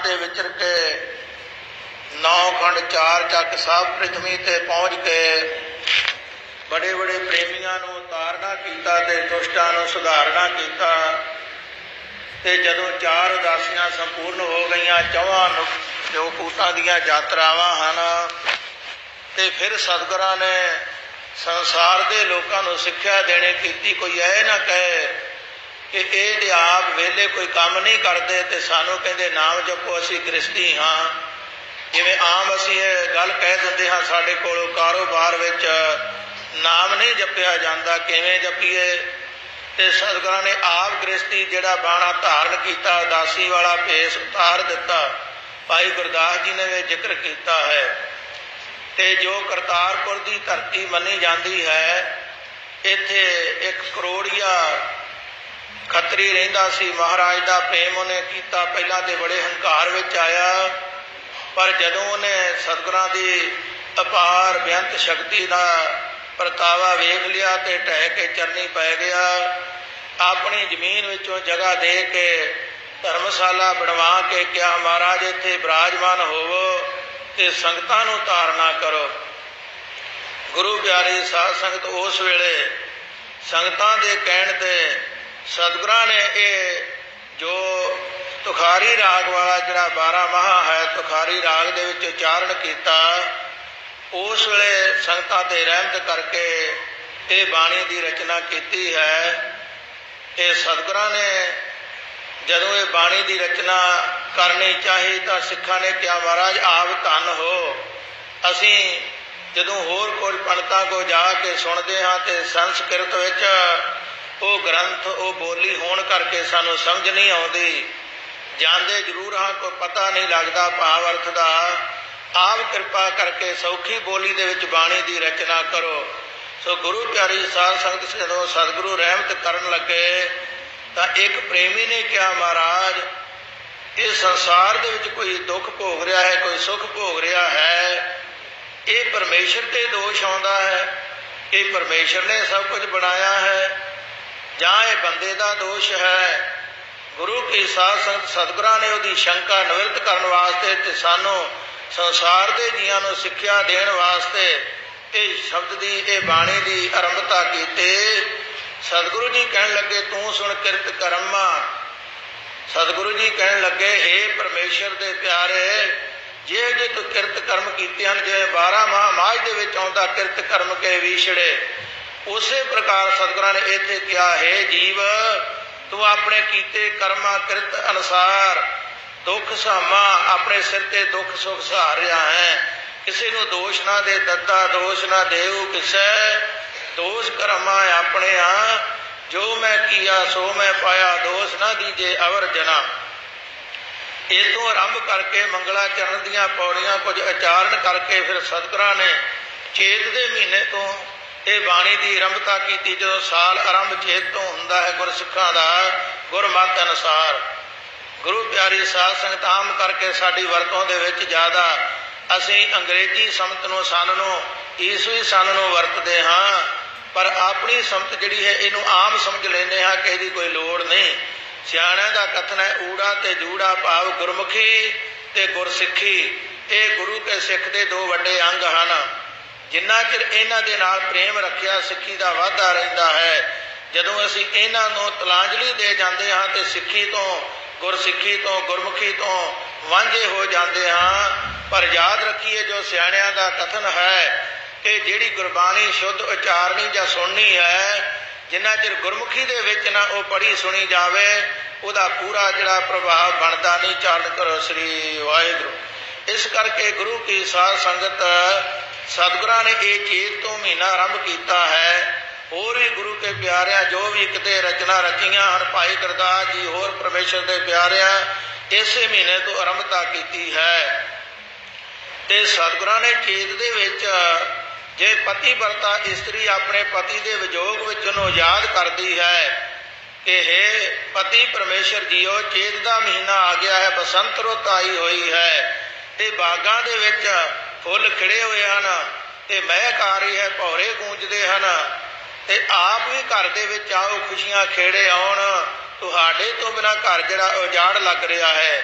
ते विचर के 9 खंड 4 चक सब पृथ्वी ते पहुँच के बड़े बड़े प्रेमियों को तारना किया ते दुष्टां नूं सुधारना किया। ते जदों 4 उदासियां संपूर्ण हो गई, 4 जो कूटां दीयां यात्रावां हन, ते फिर सतगुरां ने संसार के लोगों को सिक्ख्या देने की। कोई ऐ ना कहे कि ये आप वेले कोई काम नहीं करते तो सानू कहते नाम जपो असी गृहस्थी हाँ। जिवें आम असी गल कह देंगे हाँ साडे कोलों कारोबार विच नाम नहीं जपिया जाता, किवें जपीए। ते सतगुरां ने आप गृहस्थी जिहड़ा बाणा धारण किया, उदासी वाला भेस उतार दिता। भाई गुरदास जी ने भी जिक्र किया है। ते जो करतारपुर की धरती मनी जाती है, इत्थे एक करोड़िया खतरी रहिंदा सी। महाराज का प्रेम उन्हें किया, पहला तो बड़े हंकार विच आया, पर जदों उन्हें सतगुरां की अपार बेअंत शक्ति का परतावा वेख लिया तो ढह के चरनी पै गया। अपनी जमीन विचों जगह दे के धर्मशाला बनवा के क्या महाराज इत्थे विराजमान होवो ते संगतां नूं धारना करो। गुरु प्यारी साध संगत उस वेले संगतां दे कहण ते सतगुरां ने ये जो तुखारी राग वाला जिहड़ा 12 माह है, तुखारी राग दे विच उचारण किया, उस वेले संगतां ते रहमत करके ये बाणी की रचना की है। ये सतगुरां ने जदों ये बाणी की रचना करनी चाहिए तो सिखा ने क्या महाराज आप धन हो। असी जदों होर कुछ पंडितां को जाके सुनते हाँ तो संस्कृत विच वो ग्रंथ वो बोली होने करके सानू समझ नहीं आती, जानते जरूर हाँ कोई पता नहीं लगता भाव अर्थ का। आप कृपा करके सौखी बोली दे विच बाणी की रचना करो। सो गुरु प्यारी साध संगत जदों सतगुरु रहमत करन लगे तो एक प्रेमी ने कहा महाराज इस संसार दे विच कोई दुख भोग रहा है, कोई सुख भोग रहा है, ये परमेश्वर ते दोष आउंदा है, ये परमेश्वर ने सब कुछ बनाया है जां ये बंदे का दोष है। गुरु की साध संगत सतगुरां ने उहदी शंका निवृत्त करन वास्ते ते सानू संसार के जीआं नूं सिक्ख्या देण वास्ते ये शब्द की ये बाणी की आरंभता की। सतगुरु जी कहन लगे तू सुन किरत करमा। सतगुरु जी कहन लगे हे परमेश्वर के प्यारे, जे जे तू किरत कर्म कीते हैं, जिवें 12 माह माझ दे विच आउंदा किरत कर्म के विछड़े, उस प्रकार सतगुरां ने इत्थे कहा हे जीव तू अपने कीते कर्मा किरत अनुसार दुख सहामा अपने सिर ते दुख सुख सहार रहा है। किसी को दोष ना दे दत्ता दोष ना देऊ किसे, दोष कर्मा अपने जो मैं किया सो मैं पाया, दोष ना दीजे अवर जना। इतों आरंभ करके मंगला चरण दीयां पौड़ियां कुछ उचारण करके फिर सतगुरां ने चेत के महीने तो ये बाणी की आरंभता की। जो साल आरंभ चेत तो हुंदा है गुरसिखां दा गुरमत अनुसार। गुरु प्यारी साध संगत आम करके साड़ी वरतों दे विच ज़्यादा असी अंग्रेजी समत नूं सन नूं ईसवी सन नूं वरतदे हाँ, पर अपनी समत जिहड़ी है इनू आम समझ लेंदे हाँ कि इहदी कोई लोड़ नहीं। सियाणिਆਂ का कथन है ऊड़ा ते जूड़ा भाव गुरमुखी ते गुरसिੱਖੀ। ये गुरु के सिख के 2 वड्डे अंग हैं। जिन्ना चिर इन्हां दे नाल प्रेम रखिया सिੱਖੀ का वाधा रहिंदा है। जदों असी इन्हां नूं तलांजलि दे जांदे हाँ ते सिੱਖੀ तो गुरसिੱਖੀ तो गुरमुखी तो वांझे हो जाते हाँ। पर याद रखिए जो सियाणिਆਂ का कथन है कि जिहड़ी गुरबाणी शुद्ध उचारनी या सुननी है, जिन्ना चिर गुरमुखी दे विच ना वो पढ़ी सुनी जावे उहदा पूरा जिहड़ा प्रभाव बनता नहीं। चारण करो श्री वाहिगुरू। इस करके गुरु की साध संगत सतगुरां ने ये चेत तो महीना आरंभ किया है। होर भी गुरु के प्यारिया जो भी किते रचना रचियां हैं, भाई गुरदास जी होर परमेश्वर के प्यारिया इसे महीने तो आरंभता की है। ते सतगुरां ने चेत दे विच जे पति वर्ता इस्त्री अपने पति के विजोग विच उहनूं याद करती है कि हे पति परमेश्वर जीओ चेत का महीना आ गया है, बसंत रुत आई हुई है, ते बागां दे विच फुल खिड़े हुए हैं, ते महक आ रही है, भौरे गूंजते हैं, ते आप भी घर दे विच आओ खुशियां खेड़े आउण, तुहाडे तो बिना घर जिहड़ा उजाड़ लग रहा है।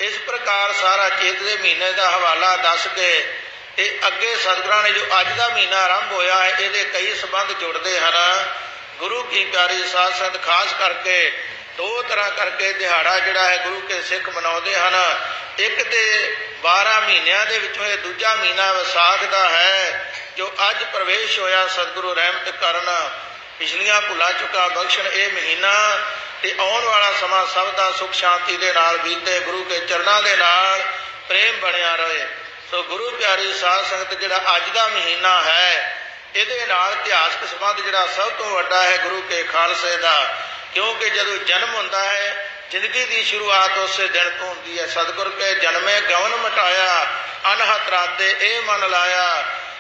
इस प्रकार सारा चेत के महीने का हवाला दस के ते अगे सतगुरां ने जो अज का महीना आरंभ होया है ये कई संबंध जुड़ते हैं। गुरु की प्यारी साध संगत खास करके दो तरह करके दिहाड़ा जिहड़ा है गुरु के सिख मनाउंदे हन। एक तो 12 महीनों के विचों दूजा महीना विसाख का है जो अज प्रवेश होया सतगुरु रहमत करन पिछलियां भुला चुका बख्शण। ये महीना ते आउण वाला समा सब दा सुख शांति दे नाल बीते, गुरु के चरणों के नाल प्रेम बनिया रहे। सो गुरु प्यारी साध संगत जिहड़ा अज का महीना है इहदे नाल इतिहासक संबंध जिहड़ा सब तो वड्डा है गुरु के खालसे का, क्योंकि जदों जन्म हुंदा है जिंदगी की शुरुआत उस दिन तो होंदी है। सतगुर के जन्मे गवन मटाया अनहत राते ए मन लाया।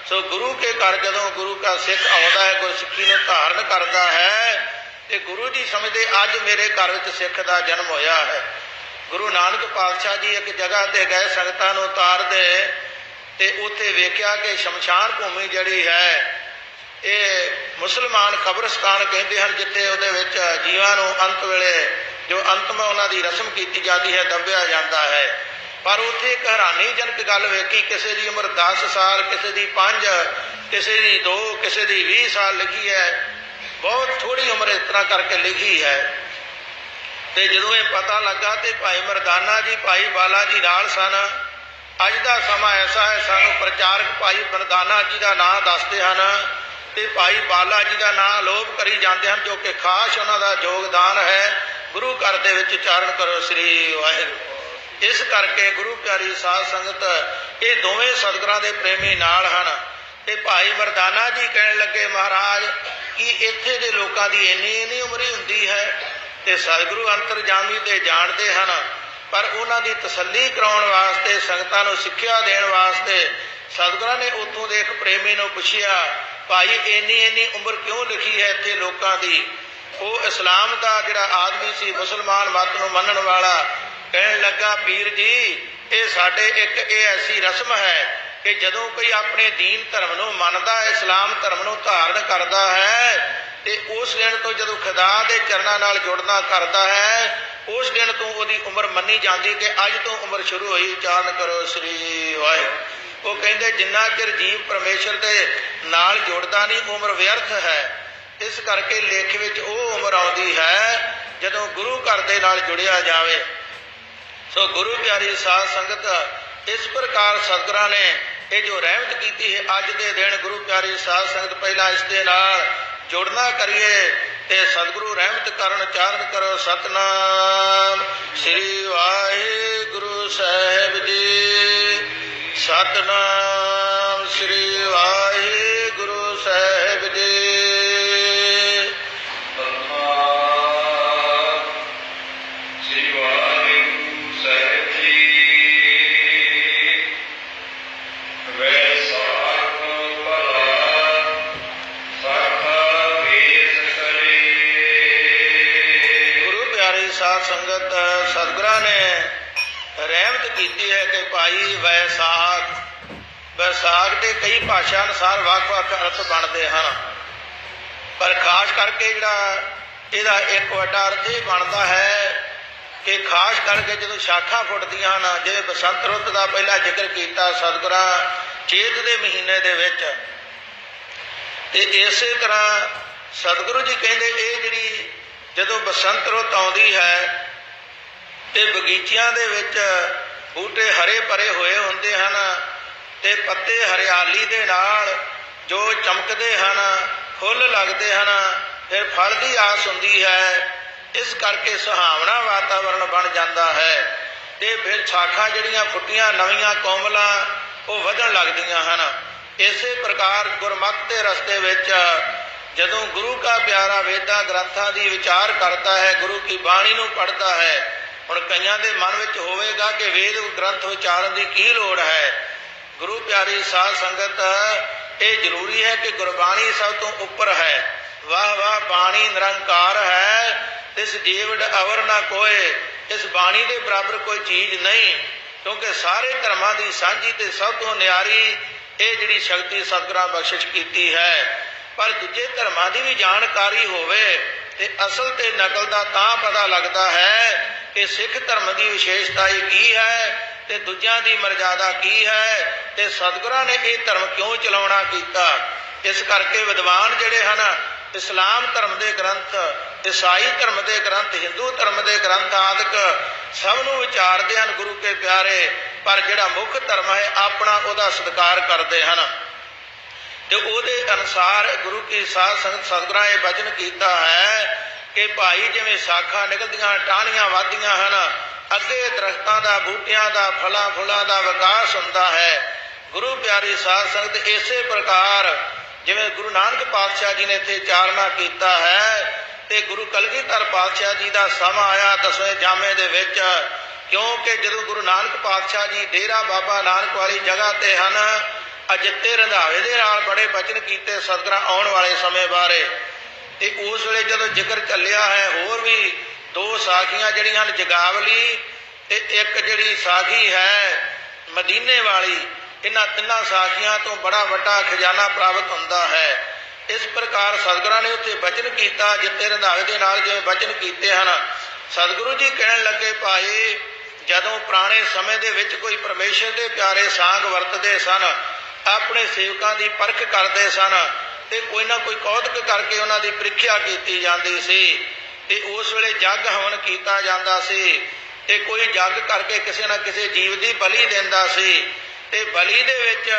सो गुरु के घर जदों गुरु का सिख आउंदा है गुरसिੱਖੀ ਨੂੰ धारण करता है तो गुरु जी समझते अज मेरे घर में सिख का जन्म होया है। गुरु नानक पातशाह जी एक जगह ते गए संगतां नूं उतार दे ते उत्थे वेख्या कि शमशान भूमि जिहड़ी है ये मुसलमान कब्रस्तान कहते हैं जिथे उहदे विच जीवां नूं अंत वेले जो अंतम उन्हां दी रस्म की जाती है दबिया जाता है। पर उत्थे एक हैरानीजनक गल वेखी, किसी की उम्र 10 साल, किसी की 5, किसी की 2, किसी की 20 साल लिखी है। बहुत थोड़ी उम्र इस तरह करके लिखी है। तो जदों ये पता लगा तो भाई मरदाना जी भाई बाला जी नाल सन। अज का समा ऐसा है सानू प्रचारक भाई मरदाना जी का नाम दसते हैं तो भाई बाला जी का नाम लोभ करी जाते हैं जो कि खास उन्हों का योगदान है गुरु घर दे विच उचारण करो श्री वाहिगुरू। इस करके गुरु प्यारी साध संगत ये दोवें सतगुरां दे प्रेमी नाल हन। ते भाई मरदाना जी कहने लगे महाराज कि इत्थे दे लोकां दी इन्नी उम्र ही हुंदी है ते सतगुरु अंतरजामी ते जानते हैं, पर उन्हां दी तसल्ली कराउण वास्ते संगतां नूं सिक्ख्या देण वास्ते सतगुरां ने उत्थों दे एक प्रेमी नूं पुछिया भाई इन्नी उम्र क्यों लिखी है इत्थे लोकां दी। वो इस्लाम का जिहड़ा आदमी सी मुसलमान मत नूं मनण वाला कहन लगा पीर जी ये साडे एक ऐसी रस्म है कि जदों कोई अपने दीन धर्म नूं मनदा है इस्लाम धर्म नूं धारण करदा है ते उस दिन तो जदों खुदा दे चरणां नाल जुड़ना करदा है उस दिन तो उहदी उम्र मन्नी जाती कि अज तो उम्र शुरू हुई उचारण करो श्री वाहिगुरू। वो कहंदे जिन्ना चिर जीव परमेश्वर दे नाल जुड़दा नहीं उम्र व्यर्थ है। इस करके लेख विच वो उम्र आउंदी है जदों गुरु घर दे नाल जुड़िया जावे। सो गुरु प्यारी साध संगत इस प्रकार सतगुरां ने ये जो रहमत की है अज के दिन गुरु प्यारी साध संगत पहला इस दे नाल जुड़ना करिए ते सतगुरु रहमत करन उचारण करो सतनाम श्री वाहिगुरु साहिब जी। सतनाम श्री वाहिगुरु साहिब जी। साध संगत सतगुरां ने रहमत की है कि भाई वैसाख के कई भाषा अनुसार वख-वख अर्थ बनते हैं, पर खास करके जिहड़ा एक वड्डा अर्थ ये बनता है कि खास करके जो शाखा फुटदियां हैं जिवें बसंत रुत का पहला जिक्र किया सतगुरां चेत के महीने दे विच ते इस तरह सतगुरु जी कहते ये जिहड़ी जदों बसंत रुत आउंदी है ते बगीचियां दे विच बूटे हरे भरे होए हुंदे हन ते पत्ते हरियाली दे नाल जो चमकदे हन फुल लगदे हन फिर फल की आस हुंदी है। इस करके सुहावना वातावरण बन जाता है ते फिर शाखां जिहड़ियां फुट्टियां नवीं कोमलां वो वधण लगदियां हन। इस प्रकार गुरमत के रस्ते विच जदों गुरु का प्यारा वेदा ग्रंथां की विचार करता है गुरु की बाणी नूं पढ़ता है। हुण कईयां दे मन विच होवेगा कि वेद ग्रंथ उचारण की की लोड़ है। गुरु प्यारी साध संगत ये जरूरी है कि गुरबाणी सब तो उपर है। वाह वाह बाणी निरंकार है तिस जीवड़ अवर ना कोय। इस बाणी के बराबर कोई चीज नहीं, क्योंकि सारे धर्मां की सांझी ते सब तो न्यारी ये जिहड़ी शक्ति सतगुरां बख्शिश की है। पर दूजे धर्मां की भी जानकारी होवे ਤੇ ਅਸਲ ਤੇ ਨਕਲ ਦਾ ਤਾਂ ਪਤਾ ਲੱਗਦਾ ਹੈ ਕਿ ਸਿੱਖ ਧਰਮ ਦੀ ਵਿਸ਼ੇਸ਼ਤਾ ਕੀ ਹੈ ਤੇ ਦੂਜਿਆਂ ਦੀ ਮਰਜ਼ਾਦਾ ਕੀ ਹੈ ਤੇ ਸਤਿਗੁਰਾਂ ਨੇ ਇਹ ਧਰਮ ਕਿਉਂ ਚਲਾਉਣਾ ਕੀਤਾ। ਇਸ ਕਰਕੇ ਵਿਦਵਾਨ ਜਿਹੜੇ ਹਨ ਇਸਲਾਮ ਧਰਮ ਦੇ ਗ੍ਰੰਥ, ਈਸਾਈ ਧਰਮ ਦੇ ਗ੍ਰੰਥ, ਹਿੰਦੂ ਧਰਮ ਦੇ ਗ੍ਰੰਥ ਆਦਿਕ ਸਭ ਨੂੰ ਵਿਚਾਰਦੇ ਹਨ ਗੁਰੂ ਕੇ ਪਿਆਰੇ, ਪਰ ਜਿਹੜਾ ਮੁੱਖ ਧਰਮ ਹੈ ਆਪਣਾ ਉਹਦਾ ਸਤਿਕਾਰ ਕਰਦੇ ਹਨ ਤੇ ਉਹਦੇ ਅਨੁਸਾਰ ਗੁਰੂ ਕੀ ਸਾਧ ਸੰਗਤ ਸਤਿਗੁਰਾਂ ਇਹ ਬਚਨ ਕੀਤਾ ਹੈ ਕਿ ਭਾਈ ਜਿਵੇਂ ਸਾਖਾਂ ਨਿਕਲਦੀਆਂ ਟਾਹਣੀਆਂ ਵੱਧਦੀਆਂ ਹਨ, ਅੱਗੇ ਦਰਖਤਾਂ ਦਾ, ਬੂਟਿਆਂ ਦਾ, ਫਲਾਂ ਫੁੱਲਾਂ ਦਾ ਵਿਕਾਸ ਹੁੰਦਾ ਹੈ। ਗੁਰੂ ਪਿਆਰੀ ਸਾਧ ਸੰਗਤ ਇਸੇ ਪ੍ਰਕਾਰ ਜਿਵੇਂ ਗੁਰੂ ਨਾਨਕ ਪਾਤਸ਼ਾਹ ਜੀ ਨੇ ਇੱਥੇ ਚਾਰਨਾ ਕੀਤਾ ਹੈ ਤੇ ਗੁਰੂ ਕਲਗੀਧਰ ਪਾਤਸ਼ਾਹ ਜੀ ਦਾ ਸਮਾਂ ਆਇਆ 10ਵੇਂ ਜਾਮੇ ਦੇ ਵਿੱਚ, ਕਿਉਂਕਿ ਜਦੋਂ ਗੁਰੂ ਨਾਨਕ ਪਾਤਸ਼ਾਹ ਜੀ ਡੇਰਾ ਬਾਬਾ ਨਾਨਕ ਵਾਲੀ ਜਗ੍ਹਾ ਤੇ ਹਨ, ਅਜਿੱਤੇ ਰੰਧਾਵੇ ਦੇ ਨਾਲ ਬੜੇ ਬਚਨ ਕੀਤੇ ਸਤਿਗੁਰਾਂ ਆਉਣ ਵਾਲੇ ਸਮੇਂ ਬਾਰੇ। ਤੇ ਉਸ ਵੇਲੇ ਜਦੋਂ ਜ਼ਿਕਰ ਚੱਲਿਆ ਹੈ ਹੋਰ ਵੀ 2 ਸਾਖੀਆਂ ਜਿਹੜੀਆਂ ਹਨ, ਜਗਾਵਲੀ ਤੇ ਇੱਕ ਜਿਹੜੀ ਸਾਖੀ ਹੈ ਮਦੀਨੇ ਵਾਲੀ, ਇਹਨਾਂ 3 ਸਾਖੀਆਂ ਤੋਂ ਬੜਾ ਵੱਡਾ ਖਜ਼ਾਨਾ ਪ੍ਰਾਪਤ ਹੁੰਦਾ ਹੈ। ਇਸ ਪ੍ਰਕਾਰ ਸਤਿਗੁਰਾਂ ਨੇ ਉੱਥੇ ਬਚਨ ਕੀਤਾ, ਜਿੱਤੇ ਰੰਧਾਵੇ ਦੇ ਨਾਲ ਜਿਵੇਂ ਬਚਨ ਕੀਤੇ ਹਨ। ਸਤਿਗੁਰੂ ਜੀ ਕਹਿਣ ਲੱਗੇ ਭਾਈ ਜਦੋਂ ਪੁਰਾਣੇ ਸਮੇਂ ਦੇ ਵਿੱਚ ਕੋਈ ਪਰਮੇਸ਼ਰ ਦੇ ਪਿਆਰੇ ਸਾਂਗ ਵਰਤਦੇ ਸਨ, ਆਪਣੇ ਸੇਵਕਾਂ ਦੀ ਪਰਖ ਕਰਦੇ ਸਨ ਤੇ ਕੋਈ ਨਾ ਕੋਈ ਕੌਤਕ ਕਰਕੇ ਉਹਨਾਂ ਦੀ ਪ੍ਰੀਖਿਆ ਕੀਤੀ ਜਾਂਦੀ ਸੀ ਤੇ ਉਸ ਵੇਲੇ ਜੱਗ ਹਵਨ ਕੀਤਾ ਜਾਂਦਾ ਸੀ ਤੇ ਕੋਈ ਜੱਗ ਕਰਕੇ ਕਿਸੇ ਨਾ ਕਿਸੇ ਜੀਵ ਦੀ ਬਲੀ ਦਿੰਦਾ ਸੀ ਤੇ ਬਲੀ ਦੇ ਵਿੱਚ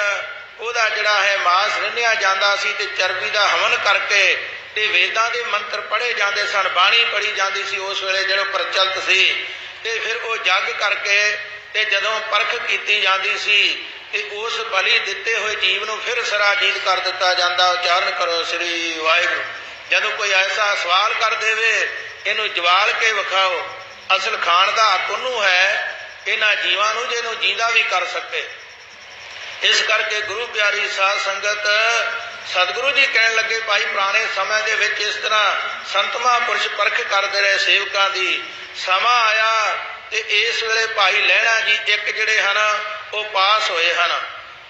ਉਹਦਾ ਜਿਹੜਾ ਹੈ ਮਾਸ ਰਿੰਨਿਆ ਜਾਂਦਾ ਸੀ ਤੇ ਚਰਬੀ ਦਾ ਹਵਨ ਕਰਕੇ ਤੇ ਵੇਦਾਂ ਦੇ ਮੰਤਰ ਪੜ੍ਹੇ ਜਾਂਦੇ ਸਨ, ਬਾਣੀ ਪੜ੍ਹੀ ਜਾਂਦੀ ਸੀ ਉਸ ਵੇਲੇ ਜਿਹੜਾ ਪ੍ਰਚਲਿਤ ਸੀ। ਤੇ ਫਿਰ ਉਹ ਜੱਗ ਕਰਕੇ ਤੇ ਜਦੋਂ ਪਰਖ ਕੀਤੀ ਜਾਂਦੀ ਸੀ ਤੇ ਉਸ ਬਲੀ ਦਿੱਤੇ ਹੋਏ ਜੀਵ ਨੂੰ ਫਿਰ ਸਰਾਜੀਤ ਕਰ ਦਿੱਤਾ ਜਾਂਦਾ। ਉਚਾਰਨ ਕਰੋ ਸ੍ਰੀ ਵਾਹਿਗੁਰੂ। ਜਦੋਂ ਕੋਈ ਐਸਾ ਸਵਾਲ ਕਰ ਦੇਵੇ ਇਹਨੂੰ ਜਵਾਲ ਕੇ ਵਿਖਾਓ, ਅਸਲ ਖਾਣ ਦਾ ਹੱਕ ਉਹਨੂੰ ਹੈ ਇਹਨਾਂ ਜੀਵਾਂ ਨੂੰ ਜਿਹਨੂੰ ਜੀਂਦਾ ਵੀ ਕਰ ਸਕੇ। ਇਸ ਕਰਕੇ ਗੁਰੂ ਪਿਆਰੀ ਸਾਧ ਸੰਗਤ ਸਤਿਗੁਰੂ ਜੀ ਕਹਿਣ ਲੱਗੇ ਭਾਈ ਪੁਰਾਣੇ ਸਮੇਂ ਦੇ ਵਿੱਚ ਇਸ ਤਰ੍ਹਾਂ ਸੰਤ ਮਹਾਂਪੁਰਸ਼ ਪਰਖ ਕਰਦੇ ਰਹੇ ਸੇਵਕਾਂ ਦੀ। ਸਮਾਂ ਆਇਆ ਤੇ ਇਸ ਵੇਲੇ ਭਾਈ ਲਹਿਣਾ ਜੀ ਇੱਕ ਜਿਹੜੇ ਹਨ ਉਹ ਪਾਸ ਹੋਏ ਹਨ,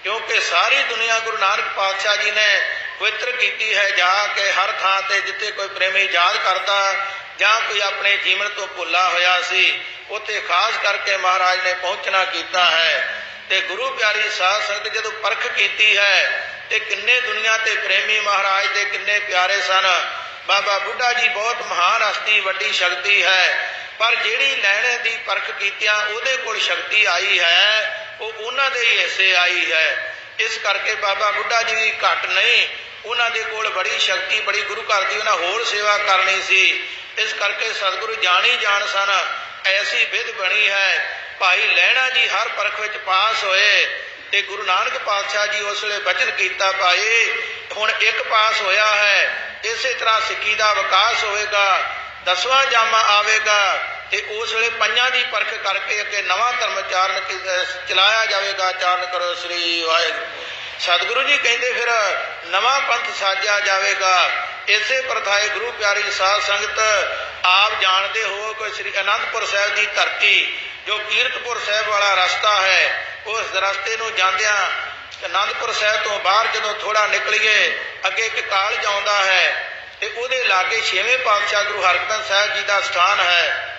ਕਿਉਂਕਿ ਸਾਰੀ ਦੁਨੀਆ ਗੁਰੂ ਨਾਨਕ ਪਾਤਸ਼ਾਹ ਜੀ ਨੇ ਪਵਿੱਤਰ ਕੀਤੀ ਹੈ। ਜਾ ਕੇ ਹਰ ਥਾਂ ਤੇ ਜਿੱਥੇ ਕੋਈ ਪ੍ਰੇਮੀ ਯਾਦ ਕਰਦਾ ਜਾਂ ਕੋਈ ਆਪਣੇ ਜੀਵਨ ਤੋਂ ਭੁੱਲਾ ਹੋਇਆ ਸੀ ਉੱਥੇ ਖਾਸ ਕਰਕੇ ਮਹਾਰਾਜ ਨੇ ਪਹੁੰਚਣਾ ਕੀਤਾ ਹੈ। ਤੇ ਗੁਰੂ ਪਿਆਰੀ ਸਾਧ ਸੰਗਤ ਜਦੋਂ ਪਰਖ ਕੀਤੀ ਹੈ ਤੇ ਕਿੰਨੇ ਦੁਨੀਆ ਤੇ ਪ੍ਰੇਮੀ ਮਹਾਰਾਜ ਦੇ ਕਿੰਨੇ ਪਿਆਰੇ ਸਨ। ਬਾਬਾ ਬੁੱਢਾ ਜੀ ਬਹੁਤ ਮਹਾਨ ਹਸਤੀ, ਵੱਡੀ ਸ਼ਕਤੀ ਹੈ, ਪਰ ਜਿਹੜੀ ਲੈਣੇ ਦੀ ਪਰਖ ਕੀਤਿਆਂ ਉਹਦੇ ਕੋਲ ਸ਼ਕਤੀ ਆਈ ਹੈ ਉਹ ਉਹਨਾਂ ਦੇ ਹੀ ਹਿੱਸੇ ਆਈ ਹੈ। ਇਸ ਕਰਕੇ ਬਾਬਾ ਬੁੱਢਾ ਜੀ ਵੀ ਘੱਟ ਨਹੀਂ, ਉਹਨਾਂ ਦੇ ਕੋਲ ਬੜੀ ਸ਼ਕਤੀ, ਬੜੀ ਗੁਰੂ ਘਰ ਦੀ ਉਹਨਾਂ ਹੋਰ ਸੇਵਾ ਕਰਨੀ ਸੀ। ਇਸ ਕਰਕੇ ਸਤਿਗੁਰੂ ਜਾਣ ਹੀ ਜਾਣ ਸਨ, ਐਸੀ ਵਿਧ ਬਣੀ ਹੈ। ਭਾਈ ਲਹਿਣਾ ਜੀ ਹਰ ਪਰਖ ਵਿੱਚ ਪਾਸ ਹੋਏ ਤੇ ਗੁਰੂ ਨਾਨਕ ਪਾਤਸ਼ਾਹ ਜੀ ਉਸ ਵੇਲੇ ਬਚਨ ਕੀਤਾ ਭਾਈ ਹੁਣ ਇੱਕ ਪਾਸ ਹੋਇਆ ਹੈ, ਇਸੇ ਤਰ੍ਹਾਂ ਸਿੱਖੀ ਦਾ ਵਿਕਾਸ ਹੋਵੇਗਾ, 10ਵਾਂ ਜਾਮਾ ਆਵੇਗਾ ਤੇ ਉਸ ਵੇਲੇ 5 ਦੀ ਪਰਖ ਕਰਕੇ ਅੱਗੇ ਨਵਾਂ ਧਰਮ ਚਾਰਨ ਚਲਾਇਆ ਜਾਵੇਗਾ। ਚਾਰਨ ਕਰੋ ਸ੍ਰੀ ਵਾਹਿਗੁਰੂ। ਸਤਿਗੁਰੂ ਜੀ ਕਹਿੰਦੇ ਫਿਰ ਨਵਾਂ ਪੰਥ ਸਾਜਿਆ ਜਾਵੇਗਾ। ਇਸੇ ਪ੍ਰਥਾਏ ਗੁਰੂ ਪਿਆਰੀ ਸਾਧ ਸੰਗਤ ਆਪ ਜਾਣਦੇ ਹੋ ਕਿ ਸ੍ਰੀ ਅਨੰਦਪੁਰ ਸਾਹਿਬ ਦੀ ਧਰਤੀ ਜੋ ਕੀਰਤਪੁਰ ਸਾਹਿਬ ਵਾਲਾ ਰਸਤਾ ਹੈ, ਉਸ ਰਸਤੇ ਨੂੰ ਜਾਂਦਿਆਂ ਅਨੰਦਪੁਰ ਸਾਹਿਬ ਤੋਂ ਬਾਹਰ ਜਦੋਂ ਥੋੜਾ ਨਿਕਲੀਏ ਅੱਗੇ ਇੱਕ ਕਾਲਜ ਆਉਂਦਾ ਹੈ ਤੇ ਉਹਦੇ ਲਾਗੇ 6ਵੇਂ ਪਾਤਸ਼ਾਹ ਗੁਰੂ ਹਰਗੋਬਿੰਦ ਸਾਹਿਬ ਜੀ ਦਾ ਸਥਾਨ ਹੈ,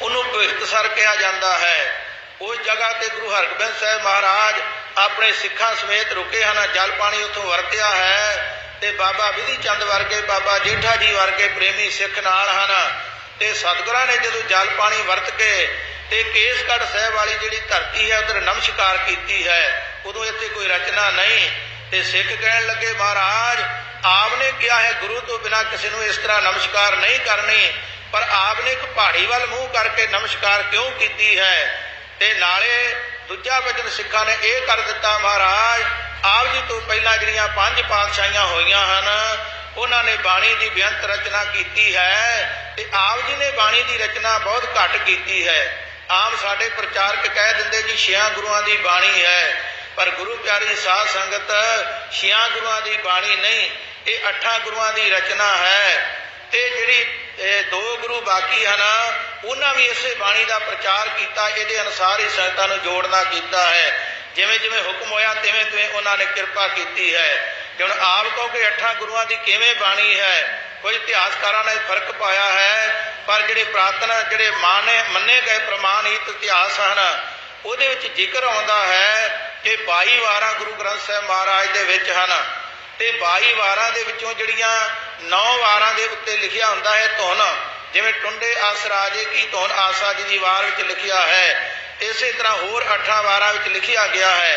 ਉਹਨੂੰ ਭਗਤਸਰ ਕਿਹਾ ਜਾਂਦਾ ਹੈ। ਉਸ ਜਗ੍ਹਾ ਤੇ ਗੁਰੂ ਹਰਗੋਬਿੰਦ ਸਾਹਿਬ ਮਹਾਰਾਜ ਆਪਣੇ ਸਿੱਖਾਂ ਸਮੇਤ ਰੁਕੇ ਹਨ, ਜਲ ਪਾਣੀ ਉੱਥੋਂ ਵਰਤਿਆ ਹੈ ਤੇ ਬਾਬਾ ਵਿਧੀ ਚੰਦ ਵਰਗੇ, ਬਾਬਾ ਜੇਠਾ ਜੀ ਵਰਗੇ ਪ੍ਰੇਮੀ ਸਿੱਖ ਨਾਲ ਹਨ। ਤੇ ਸਤਿਗੁਰਾਂ ਨੇ ਜਦੋਂ ਜਲ ਪਾਣੀ ਵਰਤ ਕੇ ਤੇ ਕੇਸਗੜ੍ਹ ਸਾਹਿਬ ਵਾਲੀ ਜਿਹੜੀ ਧਰਤੀ ਹੈ ਉਧਰ ਨਮਸਕਾਰ ਕੀਤੀ ਹੈ, ਉਦੋਂ ਇੱਥੇ ਕੋਈ ਰਚਨਾ ਨਹੀਂ ਤੇ ਸਿੱਖ ਕਹਿਣ ਲੱਗੇ ਮਹਾਰਾਜ ਆਪ ਨੇ ਕਿਹਾ ਹੈ ਗੁਰੂ ਤੋਂ ਬਿਨਾਂ ਕਿਸੇ ਨੂੰ ਇਸ ਤਰ੍ਹਾਂ ਨਮਸਕਾਰ ਨਹੀਂ ਕਰਨੀ, ਪਰ ਆਪ ਨੇ ਇੱਕ ਪਹਾੜੀ ਵੱਲ ਮੂੰਹ ਕਰਕੇ ਨਮਸਕਾਰ ਕਿਉਂ ਕੀਤੀ ਹੈ। ਤੇ ਨਾਲੇ ਦੂਜਾ ਵਚਨ ਸਿੱਖਾਂ ਨੇ ਇਹ ਕਰ ਦਿੱਤਾ ਮਹਾਰਾਜ ਆਪ ਜੀ ਤੋਂ ਪਹਿਲਾਂ ਜਿਹੜੀਆਂ 5 ਪਾਤਸ਼ਾਹੀਆਂ ਹੋਈਆਂ ਹਨ ਉਹਨਾਂ ਨੇ ਬਾਣੀ ਦੀ ਬੇਅੰਤ ਰਚਨਾ ਕੀਤੀ ਹੈ ਤੇ ਆਪ ਜੀ ਨੇ ਬਾਣੀ ਦੀ ਰਚਨਾ ਬਹੁਤ ਘੱਟ ਕੀਤੀ ਹੈ। ਆਮ ਸਾਡੇ ਪ੍ਰਚਾਰਕ ਕਹਿ ਦਿੰਦੇ ਜੀ 6 ਗੁਰੂਆਂ ਦੀ ਬਾਣੀ ਹੈ, ਪਰ ਗੁਰੂ ਪਿਆਰੀ ਸਾਧ ਸੰਗਤ 6 ਗੁਰੂਆਂ ਦੀ ਬਾਣੀ ਨਹੀਂ, ਇਹ 8 ਗੁਰੂਆਂ ਦੀ ਰਚਨਾ ਹੈ। ਤੇ ਜਿਹੜੀ 2 ਗੁਰੂ ਬਾਕੀ ਹਨ ਉਹਨਾਂ ਵੀ ਇਸੇ ਬਾਣੀ ਦਾ ਪ੍ਰਚਾਰ ਕੀਤਾ, ਇਹਦੇ ਅਨੁਸਾਰ ਹੀ ਸੰਗਤਾਂ ਨੂੰ ਜੋੜਨਾ ਕੀਤਾ ਹੈ। ਜਿਵੇਂ ਜਿਵੇਂ ਹੁਕਮ ਹੋਇਆ ਤਿਵੇਂ ਤਿਵੇਂ ਉਹਨਾਂ ਨੇ ਕਿਰਪਾ ਕੀਤੀ ਹੈ। ਹੁਣ ਆਪ ਕਹੋ ਕਿ 8 ਗੁਰੂਆਂ ਦੀ ਕਿਵੇਂ ਬਾਣੀ ਹੈ, कुछ इतिहासकारां ने फर्क पाया है, पर जिहड़े पुरातन जिहड़े मन्ने गए प्रमाणित इतिहास हैं उहदे विच जिक्र आउंदा है कि 22 वारां गुरु ग्रंथ साहिब महाराज दे विच हन ते 22 वारां दे विचों जिहड़ियां 9 वारां दे उत्ते लिखिया हुंदा है धुन, जिवें टुंडे आस राजे की धुन आसा जी दी वार विच लिखिया है, इसे तरह होर 8 वारां विच लिखिया गया है।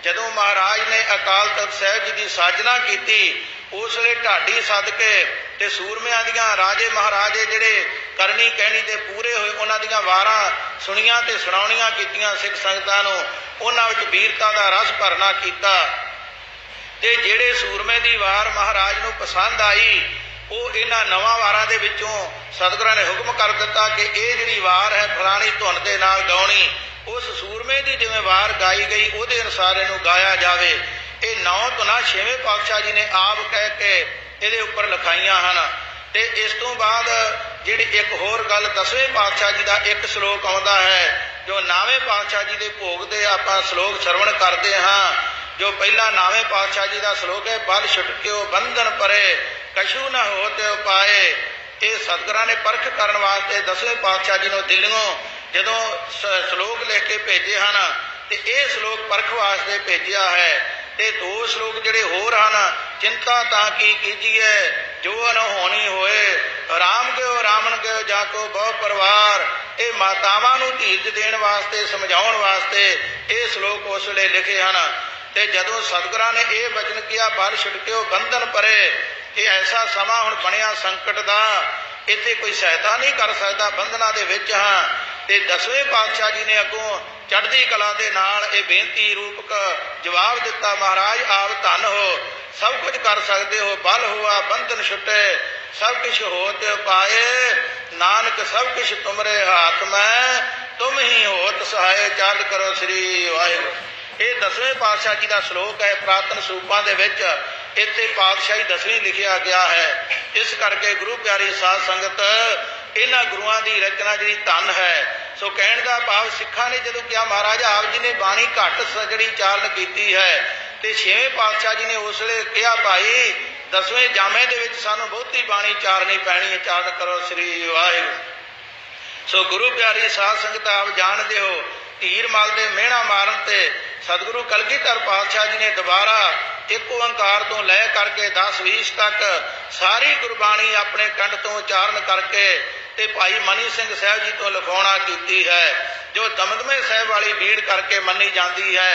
जदों महाराज ने अकाल तख्त साहिब जी की साजना की उस वे ढाडी सद के ते सूरमियां दियां राजे महाराजे जिहड़े करनी कहनी दे पूरे होए उन्हां दियां वारां सुणियां ते सुणाउणियां कीतियां सिख संगतां नूं, उन्हां विच वीरता दा रस भरना कीता ते जिहड़े सूरमे दी वार महाराज नूं पसंद आई वो इन्हां नवां वारां दे विचों सतगुरां ने हुक्म कर दिता कि ये जिहड़ी वार है फलानी धुन दे नाल गाउणी, उस सूरमे की जिवें वार गाई गई उहदे अनुसार इहनूं गाया जावे। ये 9 धुनां 6वें पातशाह जी ने आप कह के इहदे उपर लिखाइयां हन। ते इस तों बाद जिहड़ी एक होर गल 10वें पातशाह जी का एक श्लोक आउंदा है जो 9वें पातशाह जी के भोग दे आपां श्लोक सरवण करते हाँ। जो पहला 9वें पातशाह जी का श्लोक है, बल छुटक्यो बंधन परे कछू न होते उपाए। ये सतगुरां ने परख करन वास्ते 10वें पातशाह जी नूं दिल्लियों जदों श्लोक लिख के भेजे हैं तो यह श्लोक परख वास्ते भेजिया है। ते 2 श्लोक जिहड़े होर हैं, चिंता तां की कीजिए जो अनहोनी होए, राम गयो रामन गयो जाको बहु परिवार। ये मातावां नूं धीरज देण वास्ते समझाउण वास्ते ये श्लोक उस वेले लिखे हैं। ते जदों सतगुरां ने यह वचन किया बल छुटक्यो बंधन परे, ये ऐसा समा हुण बनिया संकट का, इत्थे कोई सहायता नहीं कर सकता, बंधना दे विच हां। ते 10वें पातशाह जी ने अगों चढ़दी कला दे नाल ये बेनती रूपक जवाब दिता, महाराज आप धन हो, सब कुछ कर सकते हो, बल हुआ बंधन छुटे सब कुछ होत पाए, नानक सब कुछ तुमरे हाथ में तुम ही होत सहाय, चाल करो श्री वाहिगुरू। ये 10वें पातशाह जी का श्लोक है। पुरातन सूपां दे विच इत्थे पातशाही 10वीं लिखिया गया है। इस करके गुरु प्यारी साध संगत इन्हां गुरुआं की रचना जी धन है। सो कहण दा भाव सिखां ने जदों कहा महाराज आप जी ने बाणी घट सजड़ी चालन की है, तो 6वें पातशाह जी ने उस वेले कहा भाई 10वें जामे दे विच सानूं बहुती बाणी चारनी पैनी है, चारण करो श्री वाहिगुरू। सो गुरु प्यारी साध संगत आप जानते हो धीर मल दे मेहणा मारन ते सतगुरु कलगीधर पातशाह जी ने दोबारा एक ओंकार तो लै करके 10-20 तक सारी गुरबाणी अपने कंठ तो उचारण करके ते भाई मनी सिंह साहब जी तो लिखाउणा की है। जो दमदमे साहब वाली बीड़ करके मनी जाती है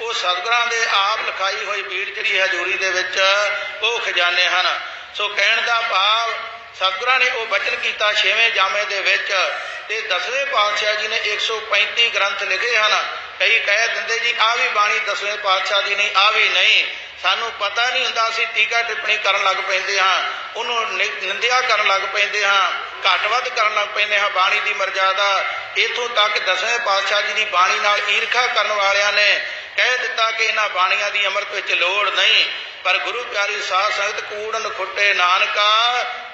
वो सतगुरां दे आप लिखाई हुई बीड़ जिहड़ी हजूरी दे विच वो खजाने हैं। सो कहण दा भाव सतगुरां ने वो वचन किया 6वें जामे दे विच ते 10वें पातशाह जी ने 135 ग्रंथ लिखे हैं। कई कह दिंदे जी आ भी बाणी 10वें पातशाह जी नहीं, आ भी नहीं, सानू पता नहीं हुंदा, असीं टीका टिप्पणी करन लग पैंदे हां, उहनूं निंदिया करन लग पैंदे हां, घट वध करन लग पैंदे हां बाणी दी मर्यादा। इत्थों तक 10वें पातशाह जी की बाणी नाल ईरखा करन वालियां ने कह दिता कि इन्हां बाणियां दी अमृत विच लोड़ नहीं। पर गुरु प्यारी साध संगत कूड़न खुट्टे नानका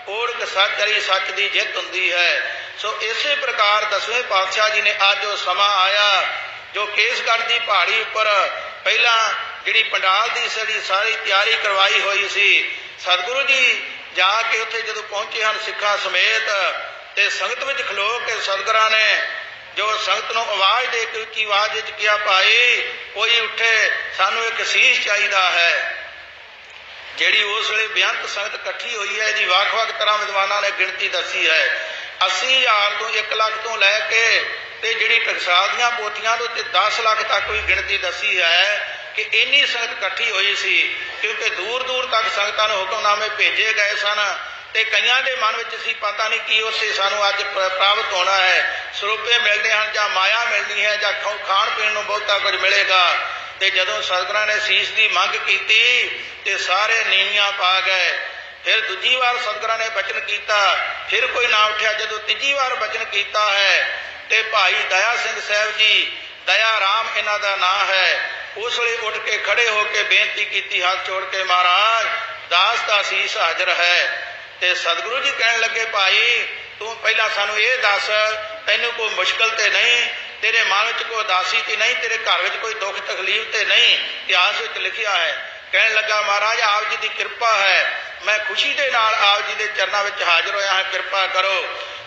ओढ़ सचरी सच की जित हुंदी है। सो इसे प्रकार 10वें पातशाह जी ने अज वो समा आया जो केसगढ़ की पहाड़ी उपर पहला जिहड़ी पंडाल की सारी तैयारी करवाई हुई सी, सतगुरु जी जाके उत्थे जदों पहुंचे हैं सिखा समेत ते संगत विच खलो के सतगुरां ने जो संगत नूं आवाज़ दे के उच्ची आवाज़ विच कहा भाई कोई उठे, सानू एक शीश चाहिदा है। जिहड़ी उस वेले बेअंत संगत इकट्ठी हुई है, इसकी ਵੱਖ-ਵੱਖ तरह विद्वानां ने गिणती दसी है। 80,000 तो 1 ਲੱਖ तो लैके ते जिहड़ी टकसाल दीआं पोथियां दे उत्ते 10 ਲੱਖ तक भी गिणती दसी है कि इन्नी संगत इकट्ठी हुई सी, क्योंकि दूर दूर तक संगतां नूं हुक्मनामे भेजे गए सन ते कईयां दे मन विच सी पता नहीं कि उससे सानू अज प्राप्त होना है, सरोपे मिलने हैं जां माया मिलनी है जां खाण पीण नूं बहुता कुछ मिलेगा। ते जदों सतगुरां ने शीश की मंग की ते सारे नीवियां पा गए। फिर दूजी बार सतगुरां ने बचन किया, फिर कोई ना उठा। जदों तीजी बार बचन किया है ते भाई दया सिंह साहब जी, दया राम इन्हां दा नाम है, उस वेले उठ के खड़े होकर बेनती की हाथ जोड़ के महाराज दास का शीश हाजिर है। ते सतगुरु जी कहने लगे भाई तू पहला सानू ये दस तैनू कोई मुश्किल तो नहीं, तेरे मन में कोई उदासी तो नहीं, तेरे घर में कोई दुख तकलीफ तो नहीं, इतिहास में लिखिया है। कहने लगा महाराज आप जी की कृपा है, मैं खुशी दे नाल आप जी के चरणों में हाजिर होया हाँ, किरपा करो।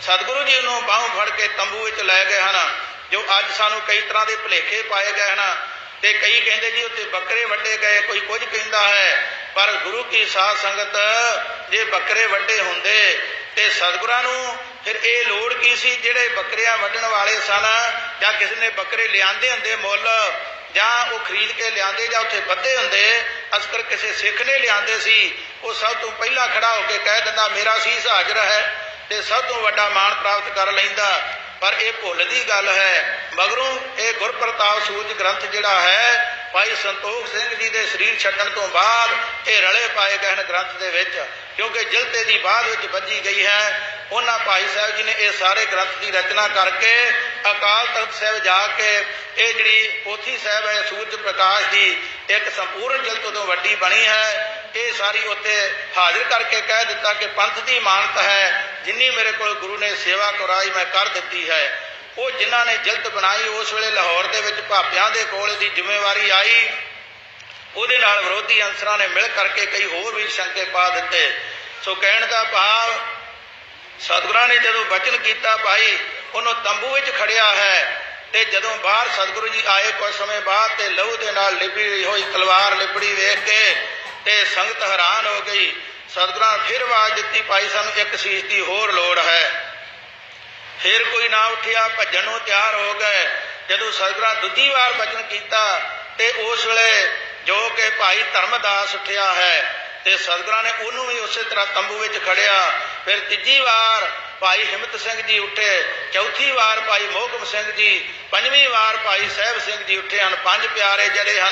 सतगुरु जी उन्होंने बाहों फड़ के तंबू में लै गए हैं, जो अज सानू कई तरह के भुलेखे पाए गए हैं। तो कई कहते जी उत्ते बकरे वड्डे गए, कोई कुछ कहता है, पर गुरु की साध संगत जे बकरे वड्डे होंदे ते सतगुरां नूं फिर ये लोड़ की सी, जिहड़े बकरियां वड्डण वाले सन जां किसी ने बकरे लिआंदे हुंदे मुल, जां वो खरीद के लिआंदे जां उत्थे बद्धे हुंदे, असकर किसी सिख ने लिआंदे सी, वो सब तो पहला खड़ा होकर कह दिंदा मेरा सीस हाजिर है, ते सब तो वड्डा मान प्राप्त कर लैंदा। पर यह भुल की गल है। मगरों ये गुरप्रताप सूरज ग्रंथ जिहड़ा है भाई संतोख सिंह जी के शरीर छड्डण तो बाद ये रले पाए गए हैं ग्रंथ के विच, क्योंकि जिलते की बाद विच बजी गई है। उन्होंने भाई साहब जी ने ये सारे ग्रंथ की रचना करके अकाल तख्त साहब जाके ये जी पोथी साहब है सूरज प्रकाश की एक संपूर्ण जिलत तो वड्डी बनी है, ये सारी उत्ते हाजिर करके कह दिता कि पंथ की मानत है, जिन्नी मेरे को गुरु ने सेवा कराई मैं कर दी है। वो जिन्हों ने जिलत बनाई उस वेले लाहौर के भापियां दे कोल दी जिम्मेवारी आई, उहदे नाल विरोधी अंसरां ने मिल करके कई होर भी शंके पा दिते। सो कहण दा भाव सतगुरां ने जदों वचन किया भाई उन्होंने तंबू विच खड़िया है, ते जदों बाहर सतगुरु जी आए कुछ समय बाद ते लहू दे नाल लिपड़ी हुई तलवार लिपड़ी वेख के ते संगत हैरान हो गई। सतगुरां फिर आवाज दी भाई सानू एक सीस की होर लोड़ है। फिर कोई ना उठिया, भजन नूं तैयार हो गए। जदों सतगुरां दूजी बार वचन किया ते उस वेले जो कि भाई धर्मदास उठिया है ते सतगुरां ने उन्होंने भी उस तरह तंबू विच खड़िया। फिर तीजी बार भाई हिम्मत सिंह जी उठे, चौथी बार भाई मोहकम सिंह जी, पंजवीं बार भाई साहब सिंह जी उठे हैं। पंज प्यारे जड़े हैं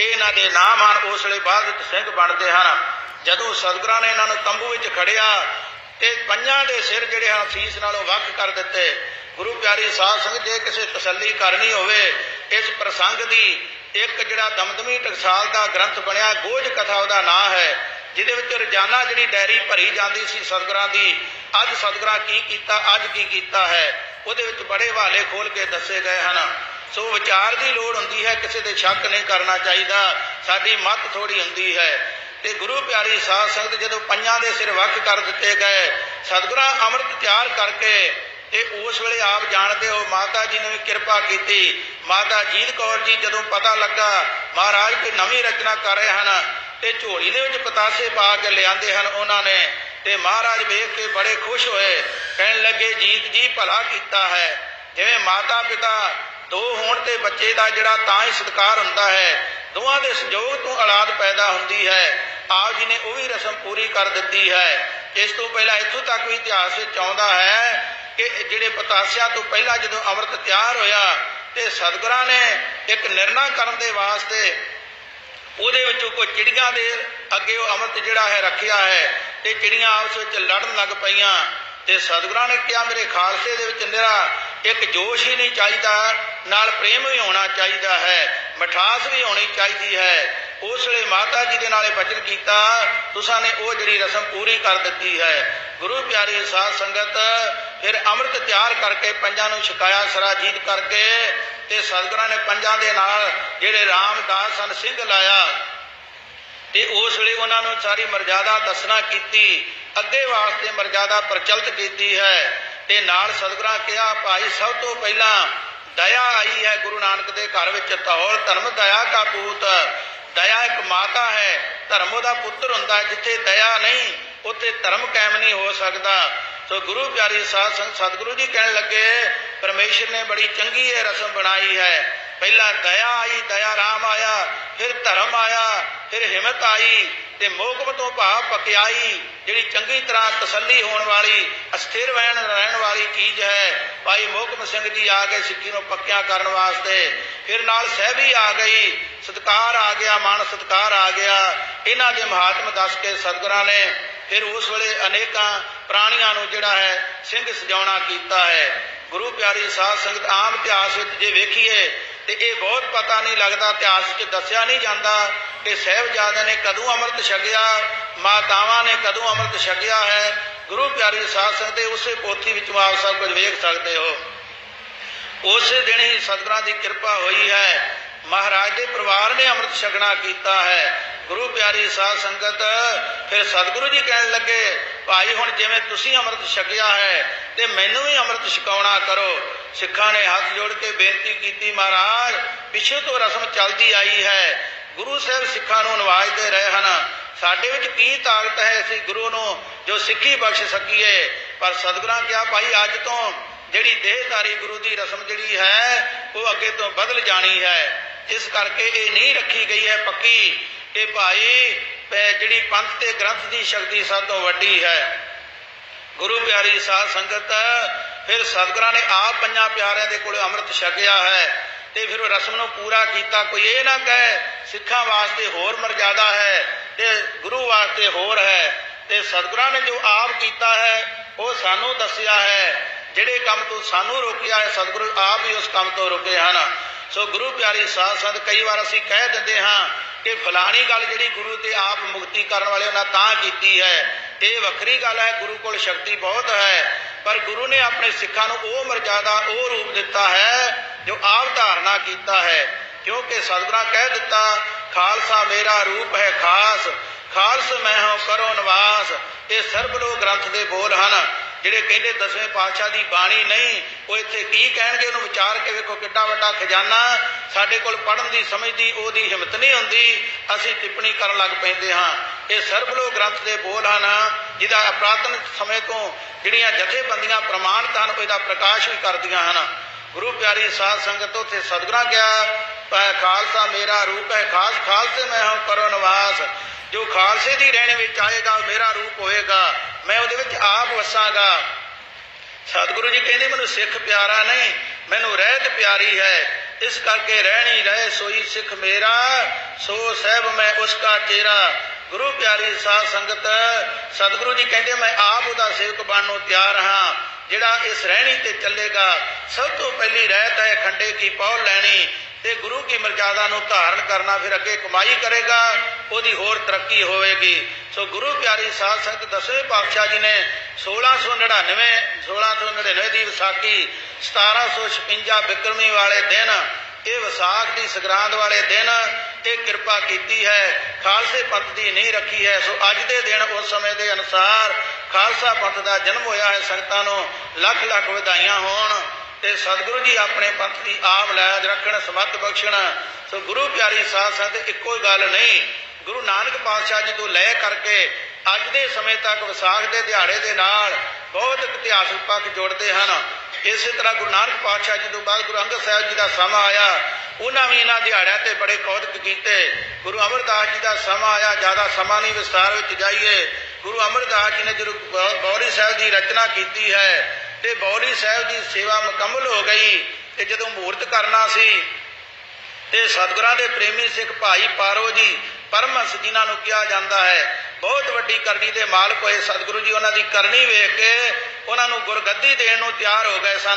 इन्हां दे नाम हैं, उस वेले बाद सिंह बनते हैं। जदों सतगुरां ने इन्हां नूं तंबू विच खड़िया ते पंजां दे सिर जिहड़े हैं सीस नालों वख कर दिते। गुरु प्यारी साध संगत जे किसी तसल्ली करनी होवे इस प्रसंग की एक जिहड़ा दमदमी टकसाल का ग्रंथ बनया गोज कथा उहदा नाम है, जिहदे विच रोजाना जिहड़ी डायरी भरी जाती सी सतगुरां दी, अज सतगुरां की कीता अज की कीता है, उहदे विच बड़े हवाले खोल के दसे गए हैं। सो विचार की लोड़ हुंदी है, किसी ते शक नहीं करना चाहिए, साडी मत थोड़ी हुंदी है। ते गुरु प्यारी साध संगत जदों पंजां दे सिर वख कर दिते गए, सतगुरां अमृत तैयार करके ते उस वेले आप जानते हो माता जी ने भी कृपा की। माता जीत कौर जी जदों पता लगा महाराज कोई नवीं रचना कर रहे हैं ते झोली दे विच पतासे पा के लिआंदे हैं उन्होंने, ते महाराज वेख के बड़े खुश होए, कहण लगे जीत जी भला कीता है। जिवें माता पिता दो होण ते बच्चे का जिहड़ा तां ही सत्कार हुंदा है, दोवां दे संजोग तो औलाद पैदा हुंदी है। आप जी ने वो भी रस्म पूरी कर दी है। इस तो पहला इत्थों तक भी इतिहास आउंदा है कि जिहड़े पतासियां तो पहला जदों अमृत तैयार होया ते सतगुरां ने एक निर्णय करन दे वास्ते उहदे विचों कोई चिड़ियां दे अगे वो अमृत जिहड़ा है रखिया है, ते चिड़ियां आपस विच लड़न लग पईयां। ते सतगुरां ने कहा मेरे खालसे दे विच निरा एक जोश ही नहीं चाहिदा, नाल प्रेम भी होना चाहिए है, मिठास भी होनी चाहिए है। उस वेले माता जी के नाले वचन किया, तुसां ने वो जिहड़ी रस्म पूरी कर दी है। गुरु प्यारी साध संगत फिर अमृत तैयार करके पंजां नूं छकाया सराजीत करके, ते सतगुरां ने पंजां दे नाल जिहड़े रामदास सन सिंह लाया, ते उस वेले उन्हां नूं सारी मर्यादा दसना की, अगे वास्ते मर्यादा प्रचलित की है। ते नाल सतगुरां कहा भाई सब तो पहला दया आई है गुरु नानक दे घर विच, धौल धर्म दया का पूत। दया एक माता है, धर्म दा पुत्र हुंदा है, जिथे दया नहीं उत्थे धर्म कायम नहीं हो सकता। तो गुरु प्यारी साध संगत सतगुरु जी कहने लगे परमेश्वर ने बड़ी चंगी ये रस्म बनाई है। पहला दया आई, दया राम आया, फिर धर्म आया, फिर हिम्मत आई, ते मोहकम तो भाव पकियाई जिहड़ी चंगी तरह तसल्ली होने वाली अस्थिर रहन वाली चीज़ है। भाई मोहकम सिंह जी आ गए सिक्खी नूं पक्कियां करने वास्ते, फिर नाल सहबी आ गई, सत्कार आ गया, मान सत्कार आ गया। इन्हां दे महात्म दस के सतगुरां ने फिर उस वेले अनेकां प्राणियां नूं जिहड़ा है सिंह सजाउणा कीता है। गुरु प्यारी साध संगत आम इतिहास विच जे वेखीए तो ये बहुत पता नहीं लगता, इतिहास च दस्या नहीं जाता कि साहिबजादे ने कदों अमृत छकिया, मातावां ने कदों अमृत छकिया है। गुरु प्यारी साध संगत उस पोथी विच आप सब कुछ वेख सकते हो। उस दिन ही सतगुरां की कृपा हुई है, महाराज के परिवार ने अमृत छकना किया है। गुरु प्यारी साध संगत फिर सतगुरु जी कहन लगे भाई हुण जिवें तुसीं अमृत छकिया है ते मैनूं भी अमृत छकाउणा करो। सिखां ने हथ जोड़ के बेनती की, महाराज पिछे तो रस्म चलती आई है, गुरु साहब सिखां नूं नवाजते रहे हैं, साडे विच की ताकत है असीं गुरु नूं जो सिੱਖੀ बख्श सकीए। पर सतगुरां कहा भाई अज तो जिहड़ी देहधारी गुरु की रस्म जिहड़ी है वो अगे तो बदल जानी है, इस करके ये नहीं रखी गई है पक्की कि भाई जिहड़ी पंथ ते ग्रंथ की शक्ति सब तो वड्डी है। गुरु प्यारी साध संगत फिर सतगुरां ने आप पंजां प्यारिਆਂ दे कोल अमृत छकिया है ते फिर रस्म नूं पूरा किया। कोई ये ना कहे सिखां वास्ते होर मर्यादा है ते गुरु वास्ते होर है, ते सतगुरां ने जो आप किया है वो सानू दसिया है। जिहड़े काम तो सानू रोकिया है सतगुरु आप ही उस काम तो रोके हैं। सो गुरु प्यारी साध संगत कई बार असीं कह दिंदे हाँ कि फलानी गल जिहड़ी गुरु ते आप मुक्ति करने वाले उन्हां तां कीती है, ये वखरी गल है, गुरु कोल शक्ति बहुत है। पर गुरु ने अपने सिखां नूं वो मर्यादा वो रूप दिता है जो आप धारणा किया है, क्योंकि सतगुरां कह दिता खालसा मेरा रूप है खास, खालस मैं हों करो निवास। ये सर्वलोक ग्रंथ के बोल हैं जिहड़े कहंदे 10वें पातशाह की बाणी नहीं, वो इत्थे की कहणगे उहनूं विचार के वेखो किड्डा वड्डा खजाना साडे कोल पढ़न की समझ की ओहदी हिम्मत नहीं हुंदी, असीं टिप्पणी करन लग पैंदे हां। ये सर्वलोक ग्रंथ के बोल हैं जिहदा पुरातन समय तो जिहड़ियां जथेबंदियां प्रमाणित हैं उसका प्रकाश भी करदियां हैं। गुरु प्यारी साध संगत उत्थे सतगुरां कहा खालसा मेरा रूप है खास, खालसे मैं हों करो निवास। जो खालसे की रहने में आएगा मेरा रूप होएगा, मैं उहदे विच आप वसांगा। सतगुरु जी कहते मैनूं सिख प्यारा नहीं मैनूं रहत प्यारी है, इस करके रहनी रहे सोई सिख मेरा, सो साहब मैं उसका चेहरा। गुरु प्यारी साध संगत सतगुरु जी कहते मैं आप उहदा सेवक बनने तैयार हाँ, जिहड़ा इस रहनी ते चलेगा। सब तो पहली रहत है खंडे की पौल लैनी ते गुरु की मर्यादा नूं धारण करना, फिर अगे कमाई करेगा उहदी होर तरक्की होएगी। सो गुरु प्यारी साध संगत 10वें पातशाह जी ने 1699 की विसाखी 1756 बिक्रमी वाले दिन ये विसाख की संग्रांद वाले दिन ये कृपा की है, खालसे पंथ की नहीं रखी है। सो अज के दिन उस समय के अनुसार खालसा पंथ का जन्म होया है। संगतां नूं लख लख वधाइयां होण ते सतगुरु जी अपने पंथ की आप लैज रखण समर्थ बख्शण। सो गुरु प्यारी साध संगत इक्को गल नहीं, गुरु नानक पातशाह जी तो लै करके अज के समय तक विसाख के दिहाड़े के नाल बहुत इतिहासक पक्ष जोड़ते हैं। इस तरह गुरु नानक पातशाह जी तो बाद गुरु अंगद साहब जी का समा आया, उन्होंने भी इन्होंने दिहाड़ियां ते बड़े कौतक किए। गुरु अमरदास जी का समा आया, ज़्यादा समा नहीं विस्तार में जाइए। गुरु अमरदास जी ने जो बौरी साहब की रचना की है तो बौरी साहब की सेवा मुकम्मल हो गई, तो जो मुहूर्त करना सी ते सतगुरां दे प्रेमी सिख भाई पारो जी परमहंस जिन्होंने कहा जाता है बहुत वड्डी करनी के मालक होए। सतगुरु जी उन्होंने करनी वेख के उन्होंने गुरगद्दी देण नूं तैयार हो गए सन,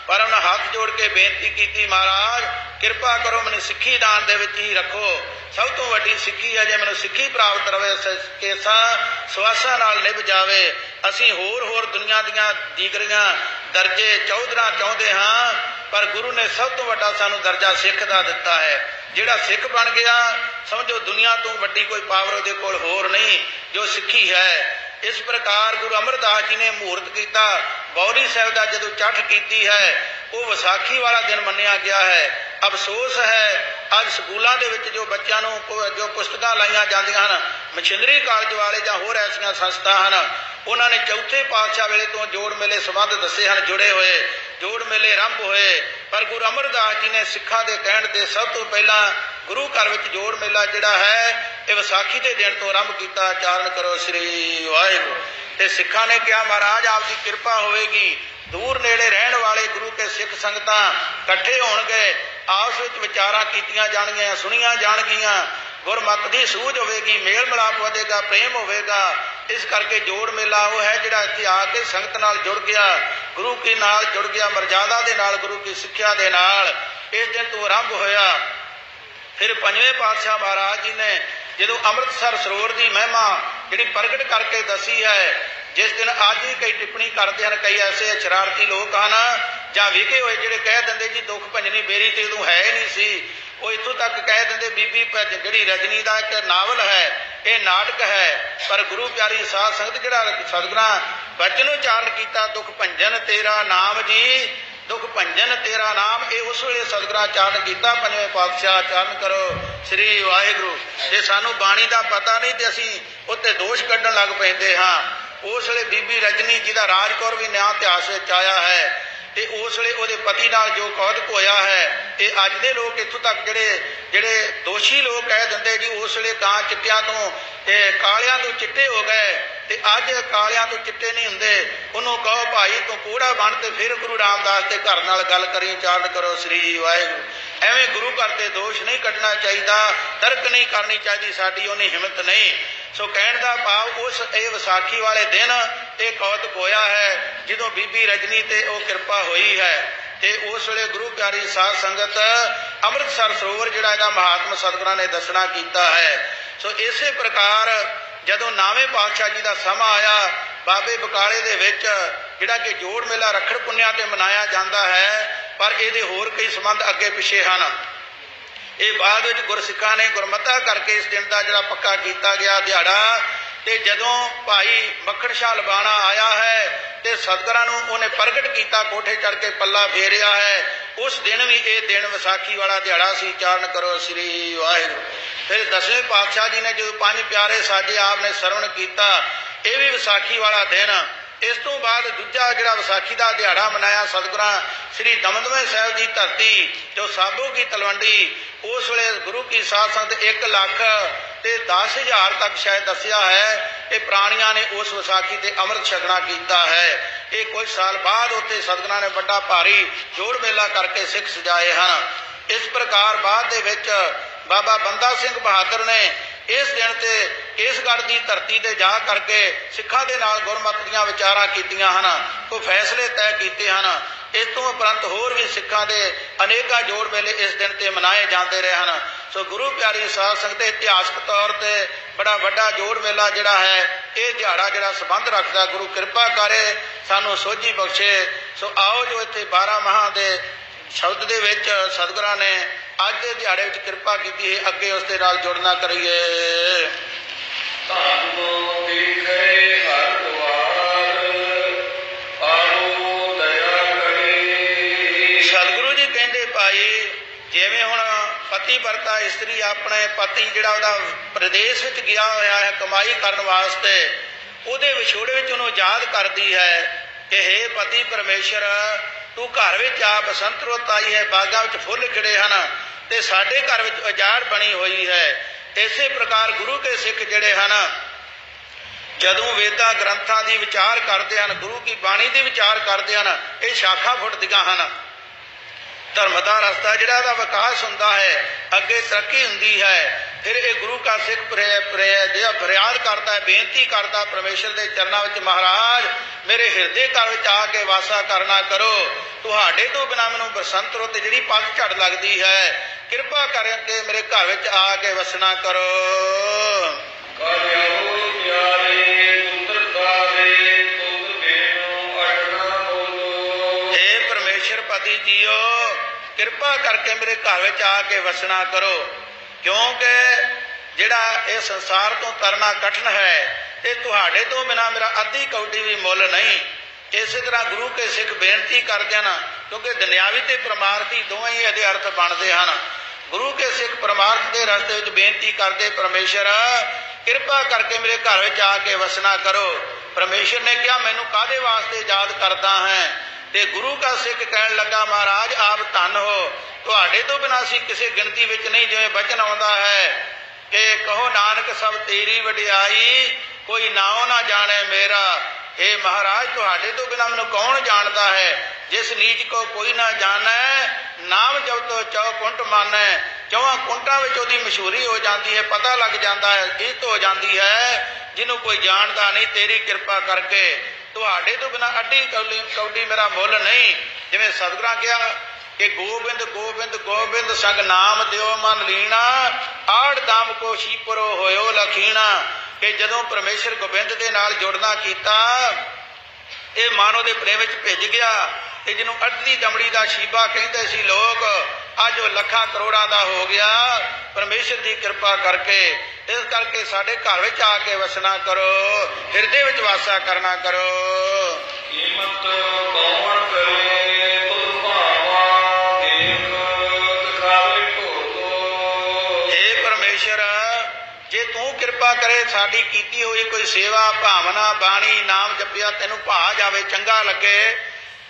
पर उन्हें हाथ जोड़ के बेनती की महाराज कृपा करो मैंने सिक्खी दान दे विच ही रखो। सब तो वड्डी सिक्खी है जे मैंने सिक्खी प्राप्त रहे केसां सवासां नाल निभ जावे। असीं होर होर दुनिया दीआं दीगरियां दर्जे चौधरा चाहुंदे हां, पर गुरु ने सब तो वड्डा सानू दर्जा सिख दा दिता है। जिहड़ा सिख बन गया समझो दुनिया तो वड्डी कोई पावर उहदे कोल होर नहीं जो सिक्खी है। इस प्रकार गुरु अमरदास जी ने मुहूर्त किया, बौरी साहब का जदों चठ की है वो विसाखी वाला दिन मन्निया गया है। अफसोस है अज स्कूलों के जो बच्चों जो पुस्तकां लाइया जांदियां हन, मशीनरी कॉलेज वाले जां होर ऐसियां संस्था हैं, उन्होंने चौथे पातशाह वेले तो जोड़ मेले संबंध दसे हैं, जुड़े हुए जोड़ मेले आरंभ होए। पर गुरु अमरदास जी ने सिखां दे कहण ते सब तो पहला गुरु घर विच जोड़ मेला जिहड़ा है ये विसाखी के दिन तो आरंभ किया। चारण करो श्री वाहिगुरू। ते सिखां ने कहा महाराज आपकी कृपा होएगी, दूर नेड़े रहने वाले गुरु के सिख संगतां इकट्ठे होणगे, आपस विच विचारां कीतियां जाणगीआं, सुणीआं जाणगीआं, गुरमत की सूझ होगी, मेल मिलाप वधेगा, प्रेम होगा। इस करके जोड़ मेला वो है जिहड़ा इत्थे आके संगत नाल जुड़ गया, गुरु के नाल जुड़ गया, मर्यादा दे नाल गुरु की सिक्ख्या दे नाल इस दिन तो आरंभ होया। फिर पंजवें पातशाह महाराज जी ने जो अमृतसर सरोवर की महिमा जिहड़ी प्रगट करके दसी है, जिस दिन अज भी कई टिप्पणी करते हैं, कई ऐसे शरारती लोग हैं जां विके होए जिहड़े कह दिंदे जी दुख भंजनी बेरी तो उदों है ही नहीं सी। वो इत्थों तक कह देंगे बीबी जिहड़ी रजनी का एक नावल है ये नाटक है। पर गुरु प्यारी साध संगत जिहड़ा सतगुरां बचन उचारण किया, दुख भंजन तेरा नाम जी, दुख भंजन तेरा नाम, ये उस वेले सतगुरां उचारण किया। पंजवें पातशाह उचारण करो श्री वाहिगुरू। जे सानू बाणी का पता नहीं तो असीं उत्ते दोष कढ़न लग पैंदे हाँ। उस वेले बीबी रजनी जिहदा राजकौर भी न्याय इतिहास विच आया है, ते उस वेले उहदे पति नाल जो कौतक होया है, ये अज दे लोग इत्थों तक जिहड़े दोषी लोग कह दिंदे जी उस वेले कां चिट्टियां तो कालियां तो चिट्टे हो गए, ते अज कालियां तो चिट्टे नहीं हुंदे। उन्होंने कहो भाई तू कूड़ा बन ते फिर गुरु रामदास के घर नाल गल करी, उचारण करो श्री वाहिगुरू। एवें गुरु घर ते दोष नहीं कढ़ना चाहिए, तर्क नहीं करनी चाहिए, साडी उन्हें हिम्मत नहीं। सो कहण दा भाव उस विसाखी वाले दिन ये कौतक होया है जदों बीबी रजनी ते वो कृपा हुई है। ते उस वेले गुरु प्यारी साध संगत अमृतसर सरोवर जिहड़ा इहदा महात्मा सतगुरां ने दसना कीता है। सो इसे प्रकार जदों 9वें पातशाह जी का समा आया, बाबे बकाले दे विच जिहड़ा कि जोड़ मेला रखड़ पुन्निया ते मनाया जाता है, पर इहदे होर कई संबंध अगे पिछे हैं। ये बाद विच गुरसिखां ने गुरमता करके इस दिन का जिहड़ा पक्का किया गया दिहाड़ा। ते जदों भाई मक्खण शाह लबाणा आया है ते सतगुरां नूं उहने प्रगट किया, कोठे चढ़ के पल्ला फेरिया है, उस दिन भी ये दिन विसाखी वाला दिहाड़ा सी। उचारण करो श्री वाहिगुरू। फिर 10वें पातशाह जी ने जो 5 प्यारे साजे आपने सरवण किया, यह भी विसाखी वाला दिन। इस तो बाद दूजा जिहड़ा विसाखी का दिहाड़ा मनाया सतगुरां श्री दमदमे साहिब की धरती जो साबो की तलवंडी, उस वेले गुरु की साध संगत 1 लाख ते 10,000 तक शायद दसिया है। ये प्राणियां ने उस विसाखी ते अमृत छकना किया है। ये कुछ साल बाद उत्ते सतगुरां ने बड़ा भारी जोड़ मेला करके सिख सजाए हैं। इस प्रकार बाद दे विच बाबा बंदा सिंह बहादुर ने इस दिन ते केसगढ़ की धरती ते जा करके सिखां दे नाल गुरमत दीआं विचारां कीतीआं हन, कोई फैसले तय कीते हैं। इस तो उपरंत होर भी सिखां दे अनेका जोड़ मेले इस दिन ते मनाए जाते रहे हैं। सो गुरु प्यारी साध संगत इतिहासक तौर पर बड़ा वड्डा जोड़ मेला जिहड़ा है, ये दिहाड़ा जिहड़ा संबंध रखदा, गुरु कृपा करे सानू सोझी बख्शे। सो आओ जो इत्थे 12 माह दे शब्द दे विच सतगुरां ने अज के दिहाड़े विच कृपा की है, अगे उसके नाल जुड़ना करिए। सतगुरु जी कहते भाई जिवें हुण पति वर्ता इस्त्री अपने पति जिहड़ा उहदा प्रदेश विच गया होया है कमाई करन वास्ते, उहदे विछोड़े विच उहनूं याद करदी है कि हे पति परमेश्वर तू घर विच आ, बसंत रुत आई है, बागां विच फुੱਲ खिड़े हन ते साडे घर विच उजाड़ बनी हुई है। इसे प्रकार गुरु के सिख जिहड़े हन जदों वेदां ग्रंथां दी विचार करते हैं, गुरु की बाणी दी विचार करते हैं, ये शाखा फुटदियां हन। धर्म का रस्ता जिहड़ा दा विकास हुंदा है, अगे तरक्की हुंदी है। फिर ये गुरु का सिख जिहड़ा फरियाद करता है, बेनती करता परमेश्वर के चरणों में, महाराज मेरे हिरदे घर में आके वासा करना करो, तुहाडे तो बिना मैनूं बसंत रुत जिहड़ी पतझड़ लगदी है, कृपा करके मेरे घर में आके वसना करो। हे परमेश्वर पति जीओ कृपा करके मेरे घर में आके वसना करो, क्योंकि जिहड़ा इस संसार तो तरना कठिन है, ते तुहाडे तो बिना मेरा अद्धी कौडी भी मुल नहीं। इस तरह गुरु के सिख बेनती करते हैं, क्योंकि दुनियावी ते परमार्थी दोवें ही इहदे अर्थ बनते हैं। गुरु के सिख परमार्थ के रस्ते विच बेनती करते, परमेश्वर कृपा करके मेरे घर में आके वसना करो। परमेश्वर ने कहा मैनू कादे वास्ते याद करता है, ते गुरु का सिख कहन लगा महाराज आप धन हो, तुहाडे तो बिना असीं किसी गिणती विच नहीं। जिवें वचन आउंदा है कि कहो नानक सब तेरी वडियाई, कोई नाओ ना जाने मेरा। हे महाराज तुहाडे तो बिना मैनूं कौन जानता है, जिस नीच को कोई ना जाने, नाम जब तो चौ कुंट माने। 4 कुंटां विच उहदी मशहूरी हो जाती है, पता लग जाता है, इज्जत हो जाती है, जिन्हों कोई जानता नहीं। तेरी कृपा करके तुहाडे तो बिना अड्डी कौडी मेरा मुल नहीं। जिवें सतगुरां कहा कि गोबिंद गोबिंद गोबिंद संग नाम दिओ मन लीना, आड़ दाम को शीपरो होयो लखीना। कि जदों परमेश्वर गोबिंद के नाल जुड़ना कीता, ये मन उहदे प्रेम विच भिज गया। ਤੇ ਜਿਹਨੂੰ ਅੱਧੀ ਦਮੜੀ ਦਾ ਸ਼ੀਬਾ ਕਹਿੰਦੇ ਸੀ ਲੋਕ, ਅੱਜ ਉਹ ਲੱਖਾਂ ਕਰੋੜਾਂ ਦਾ ਹੋ ਗਿਆ ਪਰਮੇਸ਼ਰ ਦੀ ਕਿਰਪਾ ਕਰਕੇ। ਇਸ ਕਰਕੇ ਸਾਡੇ ਘਰ ਵਿੱਚ ਆ ਕੇ ਵਸਣਾ ਕਰੋ, ਹਿਰਦੇ ਵਿੱਚ ਵਾਸਾ ਕਰਨਾ ਕਰੋ। ਕੀਮਤ ਕੌਣ ਕਰੇ ਤੁਧ ਭਾਵਾ ਦੇਖ ਦਿਖਾਵੇ ਢੋਲੋ। ਹੇ ਪਰਮੇਸ਼ਰ, ਜੇ ਤੂੰ ਕਿਰਪਾ ਕਰੇ ਸਾਡੀ ਕੀਤੀ ਹੋਈ ਕੋਈ ਸੇਵਾ, ਭਾਵਨਾ, ਬਾਣੀ, ਨਾਮ ਜਪਿਆ ਤੈਨੂੰ ਭਾ ਜਾਵੇ, ਚੰਗਾ ਲੱਗੇ,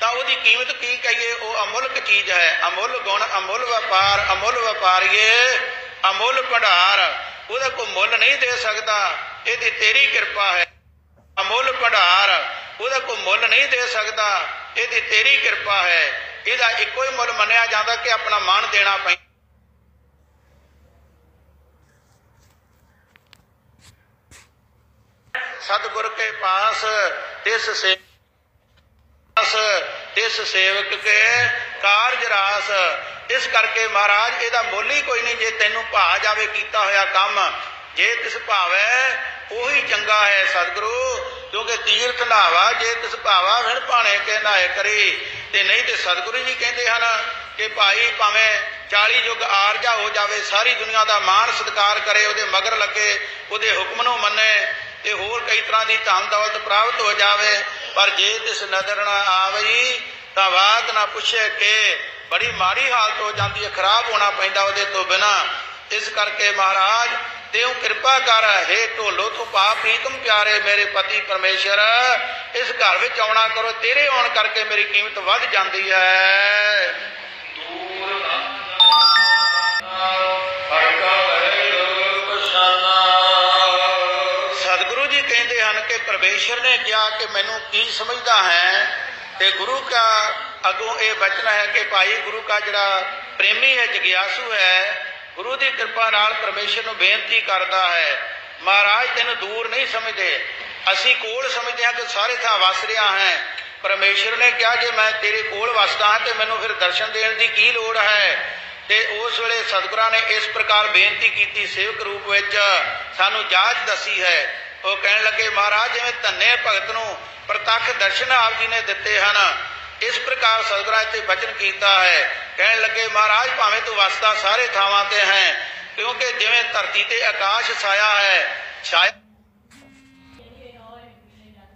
ਤਾਂ ਉਹਦੀ ਕੀਮਤ ਕੀ ਕਹੀਏ? ਉਹ ਅਮੁੱਲਕ ਚੀਜ਼ ਹੈ। ਅਮੁੱਲ ਗੁਣ, ਅਮੁੱਲ ਵਪਾਰ, ਅਮੁੱਲ ਵਪਾਰੀਏ, ਅਮੁੱਲ ਭੰਡਾਰ। ਉਹਦਾ ਕੋਈ ਮੁੱਲ ਨਹੀਂ ਦੇ ਸਕਦਾ, ਇਹਦੀ ਤੇਰੀ ਕਿਰਪਾ ਹੈ। ਅਮੁੱਲ ਭੰਡਾਰ, ਉਹਦਾ ਕੋਈ ਮੁੱਲ ਨਹੀਂ ਦੇ ਸਕਦਾ, ਇਹਦੀ ਤੇਰੀ ਕਿਰਪਾ ਹੈ। ਇਹਦਾ ਇੱਕੋ ਹੀ ਮੁੱਲ ਮੰਨਿਆ ਜਾਂਦਾ ਕਿ ਆਪਣਾ ਮਨ ਦੇਣਾ ਪੈਂਦਾ। सतगुर के पास तिस सेवक के कारज रास। इस करके महाराज ਇਹਦਾ ਮੁੱਲ ਹੀ ਕੋਈ ਨਹੀਂ। ਜੇ ਤੈਨੂੰ ਭਾ ਜਾਵੇ ਕੀਤਾ ਹੋਇਆ ਕੰਮ, ਜੇ ਤਿਸ ਭਾਵੈ ਉਹੀ ਚੰਗਾ ਹੈ ਸਤਿਗੁਰੂ। ਕਿਉਂਕਿ ਤੀਰਥ ਨਾਵਾ ਜੇ ਤਿਸ ਭਾਵਾ ਫਿਰ ਭਾਣੇ ਕੇ ਨਾਏ ਕਰੀ। ਤੇ ਨਹੀਂ ਤੇ ਸਤਿਗੁਰੂ ਜੀ ਕਹਿੰਦੇ ਹਨ ਕਿ ਭਾਈ ਭਾਵੇਂ 40 ਯੁੱਗ ਆਰਜਾ ਹੋ ਜਾਵੇ, ਸਾਰੀ ਦੁਨੀਆ ਦਾ ਮਾਣ ਸਤਿਕਾਰ ਕਰੇ, ਉਹਦੇ ਮਗਰ ਲੱਗੇ, ਉਹਦੇ ਹੁਕਮ ਨੂੰ ਮੰਨੇ, ਤੇ ਹੋਰ ਕਈ ਤਰ੍ਹਾਂ ਦੀ ਧਨ ਦੌਲਤ ਪ੍ਰਾਪਤ ਹੋ ਜਾਵੇ, ਪਰ ਜੇ ਤਿਸ ਨਜ਼ਰ ਨਾ ਆਵਈ ਤਾਂ ਬਾਤ ਨਾ ਪੁੱਛੇ ਕਿ ਬੜੀ ਮਾੜੀ ਹਾਲਤ ਹੋ ਜਾਂਦੀ ਹੈ, ਖਰਾਬ ਹੋਣਾ ਪੈਂਦਾ ਉਹਦੇ ਤੋਂ ਬਿਨਾਂ। ਇਸ ਕਰਕੇ ਮਹਾਰਾਜ ਤਿਉ ਕਿਰਪਾ ਕਰ। ਹੇ ਢੋਲੋ ਤੂੰ ਪਾ ਪ੍ਰੀਤਮ ਪਿਆਰੇ ਮੇਰੇ ਪਤੀ ਪਰਮੇਸ਼ਰ, ਇਸ ਘਰ ਵਿੱਚ ਆਉਣਾ ਕਰੋ। ਤੇਰੇ ਆਉਣ ਕਰਕੇ ਮੇਰੀ ਕੀਮਤ ਵੱਧ ਜਾਂਦੀ ਹੈ। ਸਤਿਗੁਰੂ ਜੀ ਕਹਿੰਦੇ ਹਨ ਕਿ ਪਰਮੇਸ਼ਰ ਨੇ ਕਿਹਾ ਕਿ ਮੈਨੂੰ ਕੀ ਸਮਝਦਾ ਹੈ, ਤੇ ਗੁਰੂ ਕਾ ਅੱਗੋਂ ਇਹ ਬਚਨ ਹੈ ਕਿ ਭਾਈ ਗੁਰੂ ਕਾ ਜਿਹੜਾ ਪ੍ਰੇਮੀ ਹੈ, ਜਗਿਆਸੂ ਹੈ, ਗੁਰੂ ਦੀ ਕਿਰਪਾ ਨਾਲ ਪਰਮੇਸ਼ਰ ਨੂੰ ਬੇਨਤੀ ਕਰਦਾ ਹੈ, ਮਹਾਰਾਜ ਤੈਨੂੰ ਦੂਰ ਨਹੀਂ ਸਮਝਦੇ, ਅਸੀਂ ਕੋਲ ਸਮਝਦੇ ਹਾਂ ਕਿ ਸਾਰੇ ਥਾਂ ਵਸ ਰਿਹਾ ਹੈ। ਪਰਮੇਸ਼ਰ ਨੇ ਕਿਹਾ ਜੇ ਮੈਂ ਤੇਰੇ ਕੋਲ ਵਸਦਾ ਹਾਂ ਤੇ ਮੈਨੂੰ ਫਿਰ ਦਰਸ਼ਨ ਦੇਣ ਦੀ ਕੀ ਲੋੜ ਹੈ। ਤੇ ਉਸ ਵੇਲੇ ਸਤਿਗੁਰਾਂ ਨੇ ਇਸ ਪ੍ਰਕਾਰ ਬੇਨਤੀ ਕੀਤੀ, ਸੇਵਕ ਰੂਪ ਵਿੱਚ ਸਾਨੂੰ ਜਾਚ ਦੱਸੀ ਹੈ। ਉਹ ਕਹਿਣ ਲੱਗੇ ਮਹਾਰਾਜ ਜਿਵੇਂ ਧੰਨੇ ਭਗਤ ਨੂੰ ਪ੍ਰਤੱਖ ਦਰਸ਼ਨ ਆਪ ਜੀ ਨੇ ਦਿੱਤੇ ਹਨ, ਇਸ ਪ੍ਰਕਾਰ ਸਤਿਗੁਰਾਂ ਇੱਥੇ ਬਚਨ ਕੀਤਾ ਹੈ। ਕਹਿਣ ਲੱਗੇ ਮਹਾਰਾਜ ਭਾਵੇਂ ਤੂੰ ਵਸਦਾ ਸਾਰੇ ਥਾਵਾਂ ਤੇ ਹੈ, ਕਿਉਂਕਿ ਜਿਵੇਂ ਧਰਤੀ ਤੇ ਆਕਾਸ਼ ਛਾਇਆ ਹੈ, ਛਾਇਆ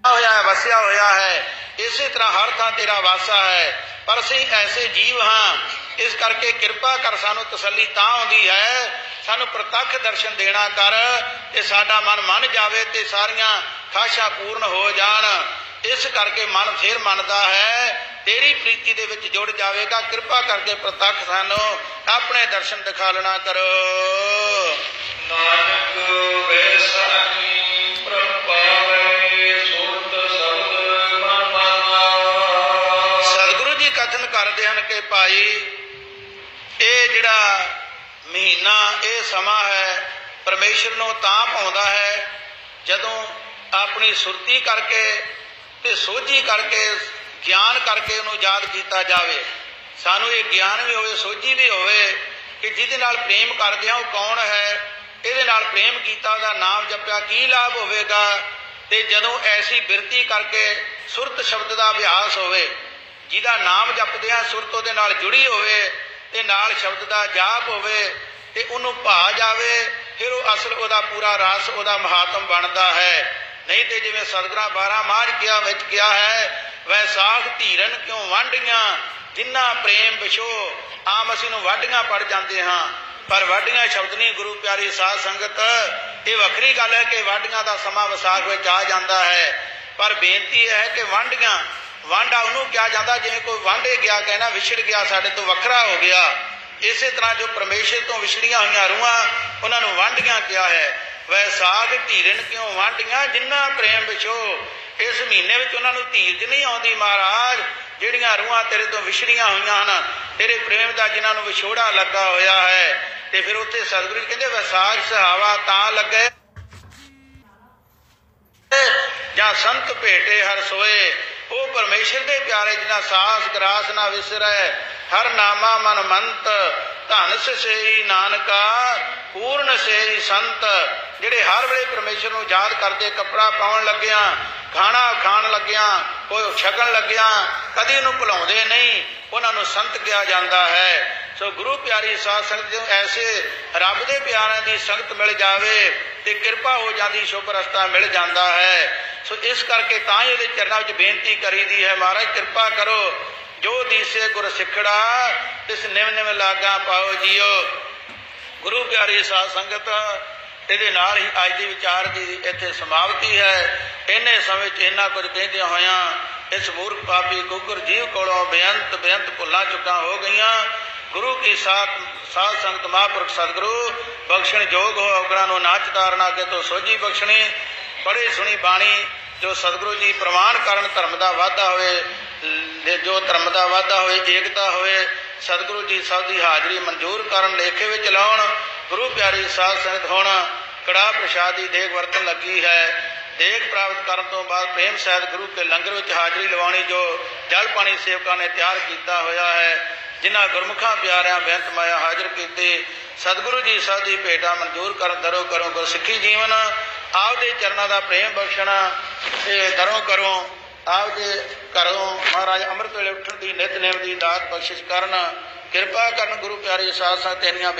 ਹੋਇਆ ਹੈ, ਵਸਿਆ ਹੋਇਆ ਹੈ, ਇਸੇ ਤਰ੍ਹਾਂ ਹਰ ਥਾਂ ਤੇਰਾ ਵਾਸਾ ਹੈ। ਪਰ ਅਸੀਂ ਐਸੇ ਜੀਵ ਹਾਂ, ਇਸ ਕਰਕੇ ਕਿਰਪਾ ਕਰ, ਸਾਨੂੰ ਤਸੱਲੀ ਤਾਂ ਆਉਂਦੀ ਹੈ, ਸਾਨੂੰ ਪ੍ਰਤੱਖ ਦਰਸ਼ਨ ਦੇਣਾ ਕਰ ਤੇ ਸਾਡਾ ਮਨ ਮੰਨ ਜਾਵੇ ਤੇ ਸਾਰੀਆਂ ਖਾਸ਼ਾਂ ਪੂਰਨ ਹੋ ਜਾਣ। ਇਸ ਕਰਕੇ ਮਨ ਫਿਰ ਮੰਨਦਾ ਹੈ, ਤੇਰੀ ਪ੍ਰੀਤੀ ਦੇ ਵਿੱਚ ਜੁੜ ਜਾਵੇਗਾ। ਕਿਰਪਾ ਕਰਕੇ ਪ੍ਰਤੱਖ ਸਾਨੂੰ ਆਪਣੇ ਦਰਸ਼ਨ ਦਿਖਾ ਲੈਣਾ ਕਰੋ। ਨਾਨਕ ਵੈਸਾਹੀ ਪ੍ਰਭਾਵੇ ਸੁਰਤ ਸਬਦ ਮਨ ਮਾਨਾ। ਸਤਿਗੁਰੂ ਜੀ ਕਥਨ ਕਰਦੇ ਹਨ ਕਿ ਭਾਈ ਇਹ ਜਿਹੜਾ ਮਹੀਨਾ, ਇਹ ਸਮਾਂ ਹੈ, ਪਰਮੇਸ਼ਰ ਨੂੰ ਤਾਂ ਪਾਉਂਦਾ ਹੈ ਜਦੋਂ ਆਪਣੀ ਸੁਰਤੀ ਕਰਕੇ ਤੇ ਸੋਝੀ ਕਰਕੇ, ਗਿਆਨ ਕਰਕੇ ਉਹਨੂੰ ਯਾਦ ਕੀਤਾ ਜਾਵੇ। ਸਾਨੂੰ ਇਹ ਗਿਆਨ ਵੀ ਹੋਵੇ, ਸੋਝੀ ਵੀ ਹੋਵੇ ਕਿ ਜਿਹਦੇ ਨਾਲ ਪ੍ਰੇਮ ਕਰਦੇ ਹਾਂ ਉਹ ਕੌਣ ਹੈ, ਇਹਦੇ ਨਾਲ ਪ੍ਰੇਮ ਕੀਤਾ, ਉਹਦਾ ਨਾਮ ਜਪਿਆ, ਕੀ ਲਾਭ ਹੋਵੇਗਾ। ਤੇ ਜਦੋਂ ਐਸੀ ਬਿਰਤੀ ਕਰਕੇ ਸੁਰਤ ਸ਼ਬਦ ਦਾ ਅਭਿਆਸ ਹੋਵੇ, ਜਿਹਦਾ ਨਾਮ ਜਪਦੇ ਹਾਂ ਸੁਰਤ ਉਹਦੇ ਨਾਲ ਜੁੜੀ ਹੋਵੇ ਤੇ ਨਾਲ ਸ਼ਬਦ ਦਾ ਜਾਪ ਹੋਵੇ ਤੇ ਉਹਨੂੰ ਭਾ ਜਾਵੇ, ਫਿਰ ਉਹ ਅਸਲ ਉਹਦਾ ਪੂਰਾ ਰਸ, ਉਹਦਾ ਮਹਾਤਮ ਬਣਦਾ ਹੈ। ਨਹੀਂ ਤੇ ਜਿਵੇਂ ਸਤਿਗੁਰਾਂ 12 ਮਾਝ ਕਿਹਾ ਵਿੱਚ ਕਿਹਾ ਹੈ, ਵੈਸਾਖ ਧੀਰਨ ਕਿਉਂ ਵਾਂਢੀਆਂ ਜਿੰਨਾ ਪ੍ਰੇਮ ਵਿਛੋ। ਆਮ ਅਸੀਂ ਨੂੰ ਵਾਢੀਆਂ ਪੜ ਜਾਂਦੇ ਹਾਂ, ਪਰ ਵਾਢੀਆਂ ਸ਼ਬਦ ਨਹੀਂ ਗੁਰੂ ਪਿਆਰੀ ਸਾਧ ਸੰਗਤ। ਇਹ ਵੱਖਰੀ ਗੱਲ ਹੈ ਕਿ ਵਾਢੀਆਂ ਦਾ ਸਮਾਂ ਵਿਸਾਖ ਵਿੱਚ ਆ ਜਾਂਦਾ ਹੈ, ਪਰ ਬੇਨਤੀ ਹੈ ਕਿ ਵਾਂਢੀਆਂ, ਵਾਂਢਾ ਉਹਨੂੰ ਕਿਹਾ ਜਾਂਦਾ ਜਿਵੇਂ ਕੋਈ ਵਾਂਢੇ ਗਿਆ, ਕਹਿਣਾ ਵਿਛੜ ਗਿਆ, ਸਾਡੇ ਤੋਂ ਵੱਖਰਾ ਹੋ ਗਿਆ। ਇਸੇ ਤਰ੍ਹਾਂ ਜੋ ਪਰਮੇਸ਼ਰ ਤੋਂ ਵਿਛੜੀਆਂ ਹੋਈਆਂ ਰੂਹਾਂ, ਉਹਨਾਂ ਨੂੰ ਵਾਂਢੀਆਂ ਕਿਹਾ ਹੈ। ਵੈਸਾਖ ਧੀਰਨ ਕਿਉਂ ਵਾਂਢੀਆਂ ਜਿੰਨਾ ਪ੍ਰੇਮ ਵਿਛੋ। ਇਸ ਮਹੀਨੇ ਵਿੱਚ ਉਹਨਾਂ ਨੂੰ ਧੀਰਜ ਨਹੀਂ ਆਉਂਦੀ ਮਹਾਰਾਜ, ਜਿਹੜੀਆਂ ਰੂਹਾਂ ਤੇਰੇ ਤੋਂ ਵਿਛੜੀਆਂ ਹੋਈਆਂ ਹਨ, ਤੇਰੇ ਪ੍ਰੇਮ ਦਾ ਜਿਨ੍ਹਾਂ ਨੂੰ ਵਿਛੋੜਾ ਲੱਗਾ ਹੋਇਆ ਹੈ। ਤੇ ਫਿਰ ਉੱਥੇ ਸਤਿਗੁਰੂ ਜੀ ਕਹਿੰਦੇ ਵੈਸਾਖ ਸੁਹਾਵਾ ਤਾਂ ਲੱਗੇ ਜਾਂ ਸੰਤ ਭੇਟੇ ਹਰ ਸੋਏ। ਉਹ ਪਰਮੇਸ਼ਰ ਦੇ ਪਿਆਰੇ ਜਿਨ੍ਹਾਂ ਸਾਸ ਗਰਾਸ ਨਾ ਵਿਸਰੈ, ਹਰ ਨਾਮਾ ਮਨ ਮੰਤ, ਧਨ ਸੇਈ ਨਾਨਕਾ ਪੂਰਨ ਸੇਈ ਸੰਤ। ਜਿਹੜੇ ਹਰ ਵੇਲੇ ਪਰਮੇਸ਼ਰ ਨੂੰ ਯਾਦ ਕਰਦੇ, ਕੱਪੜਾ ਪਾਉਣ ਲੱਗਿਆਂ, ਖਾਣਾ ਖਾਣ ਲੱਗਿਆਂ, ਕੋਈ ਛਕਣ ਲੱਗਿਆ ਕਦੀ ਉਹਨੂੰ ਭੁਲਾਉਂਦੇ ਨਹੀਂ, ਉਹਨਾਂ ਨੂੰ ਸੰਤ ਕਿਹਾ ਜਾਂਦਾ ਹੈ। ਸੋ ਗੁਰੂ ਪਿਆਰੀ ਸਾਧ ਸੰਗਤ ਜੋ ਐਸੇ ਰੱਬ ਦੇ ਪਿਆਰਿਆਂ ਦੀ ਸੰਗਤ ਮਿਲ ਜਾਵੇ ਤੇ ਕਿਰਪਾ ਹੋ ਜਾਂਦੀ, ਸ਼ੁਭ ਰਸਤਾ ਮਿਲ ਜਾਂਦਾ ਹੈ। ਸੋ ਇਸ ਕਰਕੇ ਤਾਂ ਹੀ ਉਹਦੇ ਚਰਨਾਂ ਵਿੱਚ ਬੇਨਤੀ ਕਰੀਦੀ ਹੈ, ਮਹਾਰਾਜ ਕਿਰਪਾ ਕਰੋ, ਜੋ ਦੀਸੇ ਗੁਰ ਸਿੱਖੜਾ ਤਿਸ ਨਿਵ ਨਿਵ ਲਾਗਾ ਪਾਓ ਜੀਓ। ਗੁਰੂ ਪਿਆਰੀ ਸਾਧ ਸੰਗਤ, ਇਹਦੇ ਨਾਲ ਹੀ ਅੱਜ ਦੀ ਵਿਚਾਰ ਦੀ ਇੱਥੇ ਸਮਾਪਤੀ ਹੈ। ਇੰਨੇ ਸਮੇਂ 'ਚ ਇੰਨਾ ਕੁਝ ਕਹਿੰਦਿਆਂ ਹੋਇਆਂ ਇਸ ਮੂਰਖ ਪਾਪੀ ਕੁਕਰ ਜੀਵ ਕੋਲੋਂ ਬੇਅੰਤ ਬੇਅੰਤ ਭੁੱਲਾਂ ਚੁੱਕਾਂ ਹੋ ਗਈਆਂ। ਗੁਰੂ ਕੀ ਸਾਧ ਸੰਗਤ ਮਹਾਂਪੁਰਖ ਸਤਿਗੁਰੂ ਬਖਸ਼ਣ ਯੋਗ ਹੋ, ਔਗਣਾਂ ਨੂੰ ਨਾ ਚਤਾਰਨਾ, ਅੱਗੇ ਤੋਂ ਸੋਝੀ ਬਖਸ਼ਣੀ। ਬੜੀ ਸੁਣੀ ਬਾਣੀ ਜੋ ਸਤਿਗੁਰੂ ਜੀ ਪ੍ਰਵਾਨ ਕਰਨ, ਧਰਮ ਦਾ ਵਾਧਾ ਹੋਵੇ, ਜੋ ਧਰਮ ਦਾ ਵਾਧਾ ਹੋਵੇ, ਏਕਤਾ ਹੋਵੇ। ਸਤਿਗੁਰੂ ਜੀ ਸਭ ਦੀ ਹਾਜ਼ਰੀ ਮਨਜ਼ੂਰ ਕਰਨ, ਲੇਖੇ ਵਿੱਚ ਲਾਉਣ। ਗੁਰੂ ਪਿਆਰੀ ਸਾਧ ਸੰਗਤ ਹੁਣ ਕੜਾਹ ਪ੍ਰਸ਼ਾਦ ਦੀ ਦੇਗ ਵਰਤਣ ਲੱਗੀ ਹੈ। ਦੇਗ ਪ੍ਰਾਪਤ ਕਰਨ ਤੋਂ ਬਾਅਦ ਪ੍ਰੇਮ ਸਹਿਤ ਗੁਰੂ ਕੇ ਲੰਗਰ ਵਿੱਚ ਹਾਜ਼ਰੀ ਲਵਾਉਣੀ, ਜੋ ਜਲ ਪਾਣੀ ਸੇਵਕਾਂ ਨੇ ਤਿਆਰ ਕੀਤਾ ਹੋਇਆ ਹੈ। ਜਿਨ੍ਹਾਂ ਗੁਰਮੁਖਾਂ ਪਿਆਰਿਆਂ ਬੇਅੰਤ ਮਾਇਆ ਹਾਜ਼ਰ ਕੀਤੀ। ਸਤਿਗੁਰੂ ਜੀ ਸਭ ਦੀ ਭੇਟਾ ਮਨਜ਼ੂਰ ਕਰਨ, ਦਰੋ ਕਰੋ ਗੁਰਸਿੱਖੀ ਜੀਵਨ। ਆਪਦੇ ਚਰਨਾਂ ਦਾ ਪ੍ਰੇਮ ਬਖਸ਼ਣਾ ਤੇ ਦਰੋ ਕਰੋ ਆਪਦੇ ਘਰੋਂ ਮਹਾਰਾਜ ਅੰਮ੍ਰਿਤ ਵੇਲੇ ਉੱਠਣ ਦੀ ਨਿਤਨੇਮ ਦੀ ਦਾਤ ਬਖਸ਼ਿਸ਼ ਕਰਨ, ਕਿਰਪਾ ਕਰਨ। ਗੁਰੂ ਪਿਆਰੀ ਸਾਧ ਸੰਗਤ ਇੰਨੀਆਂ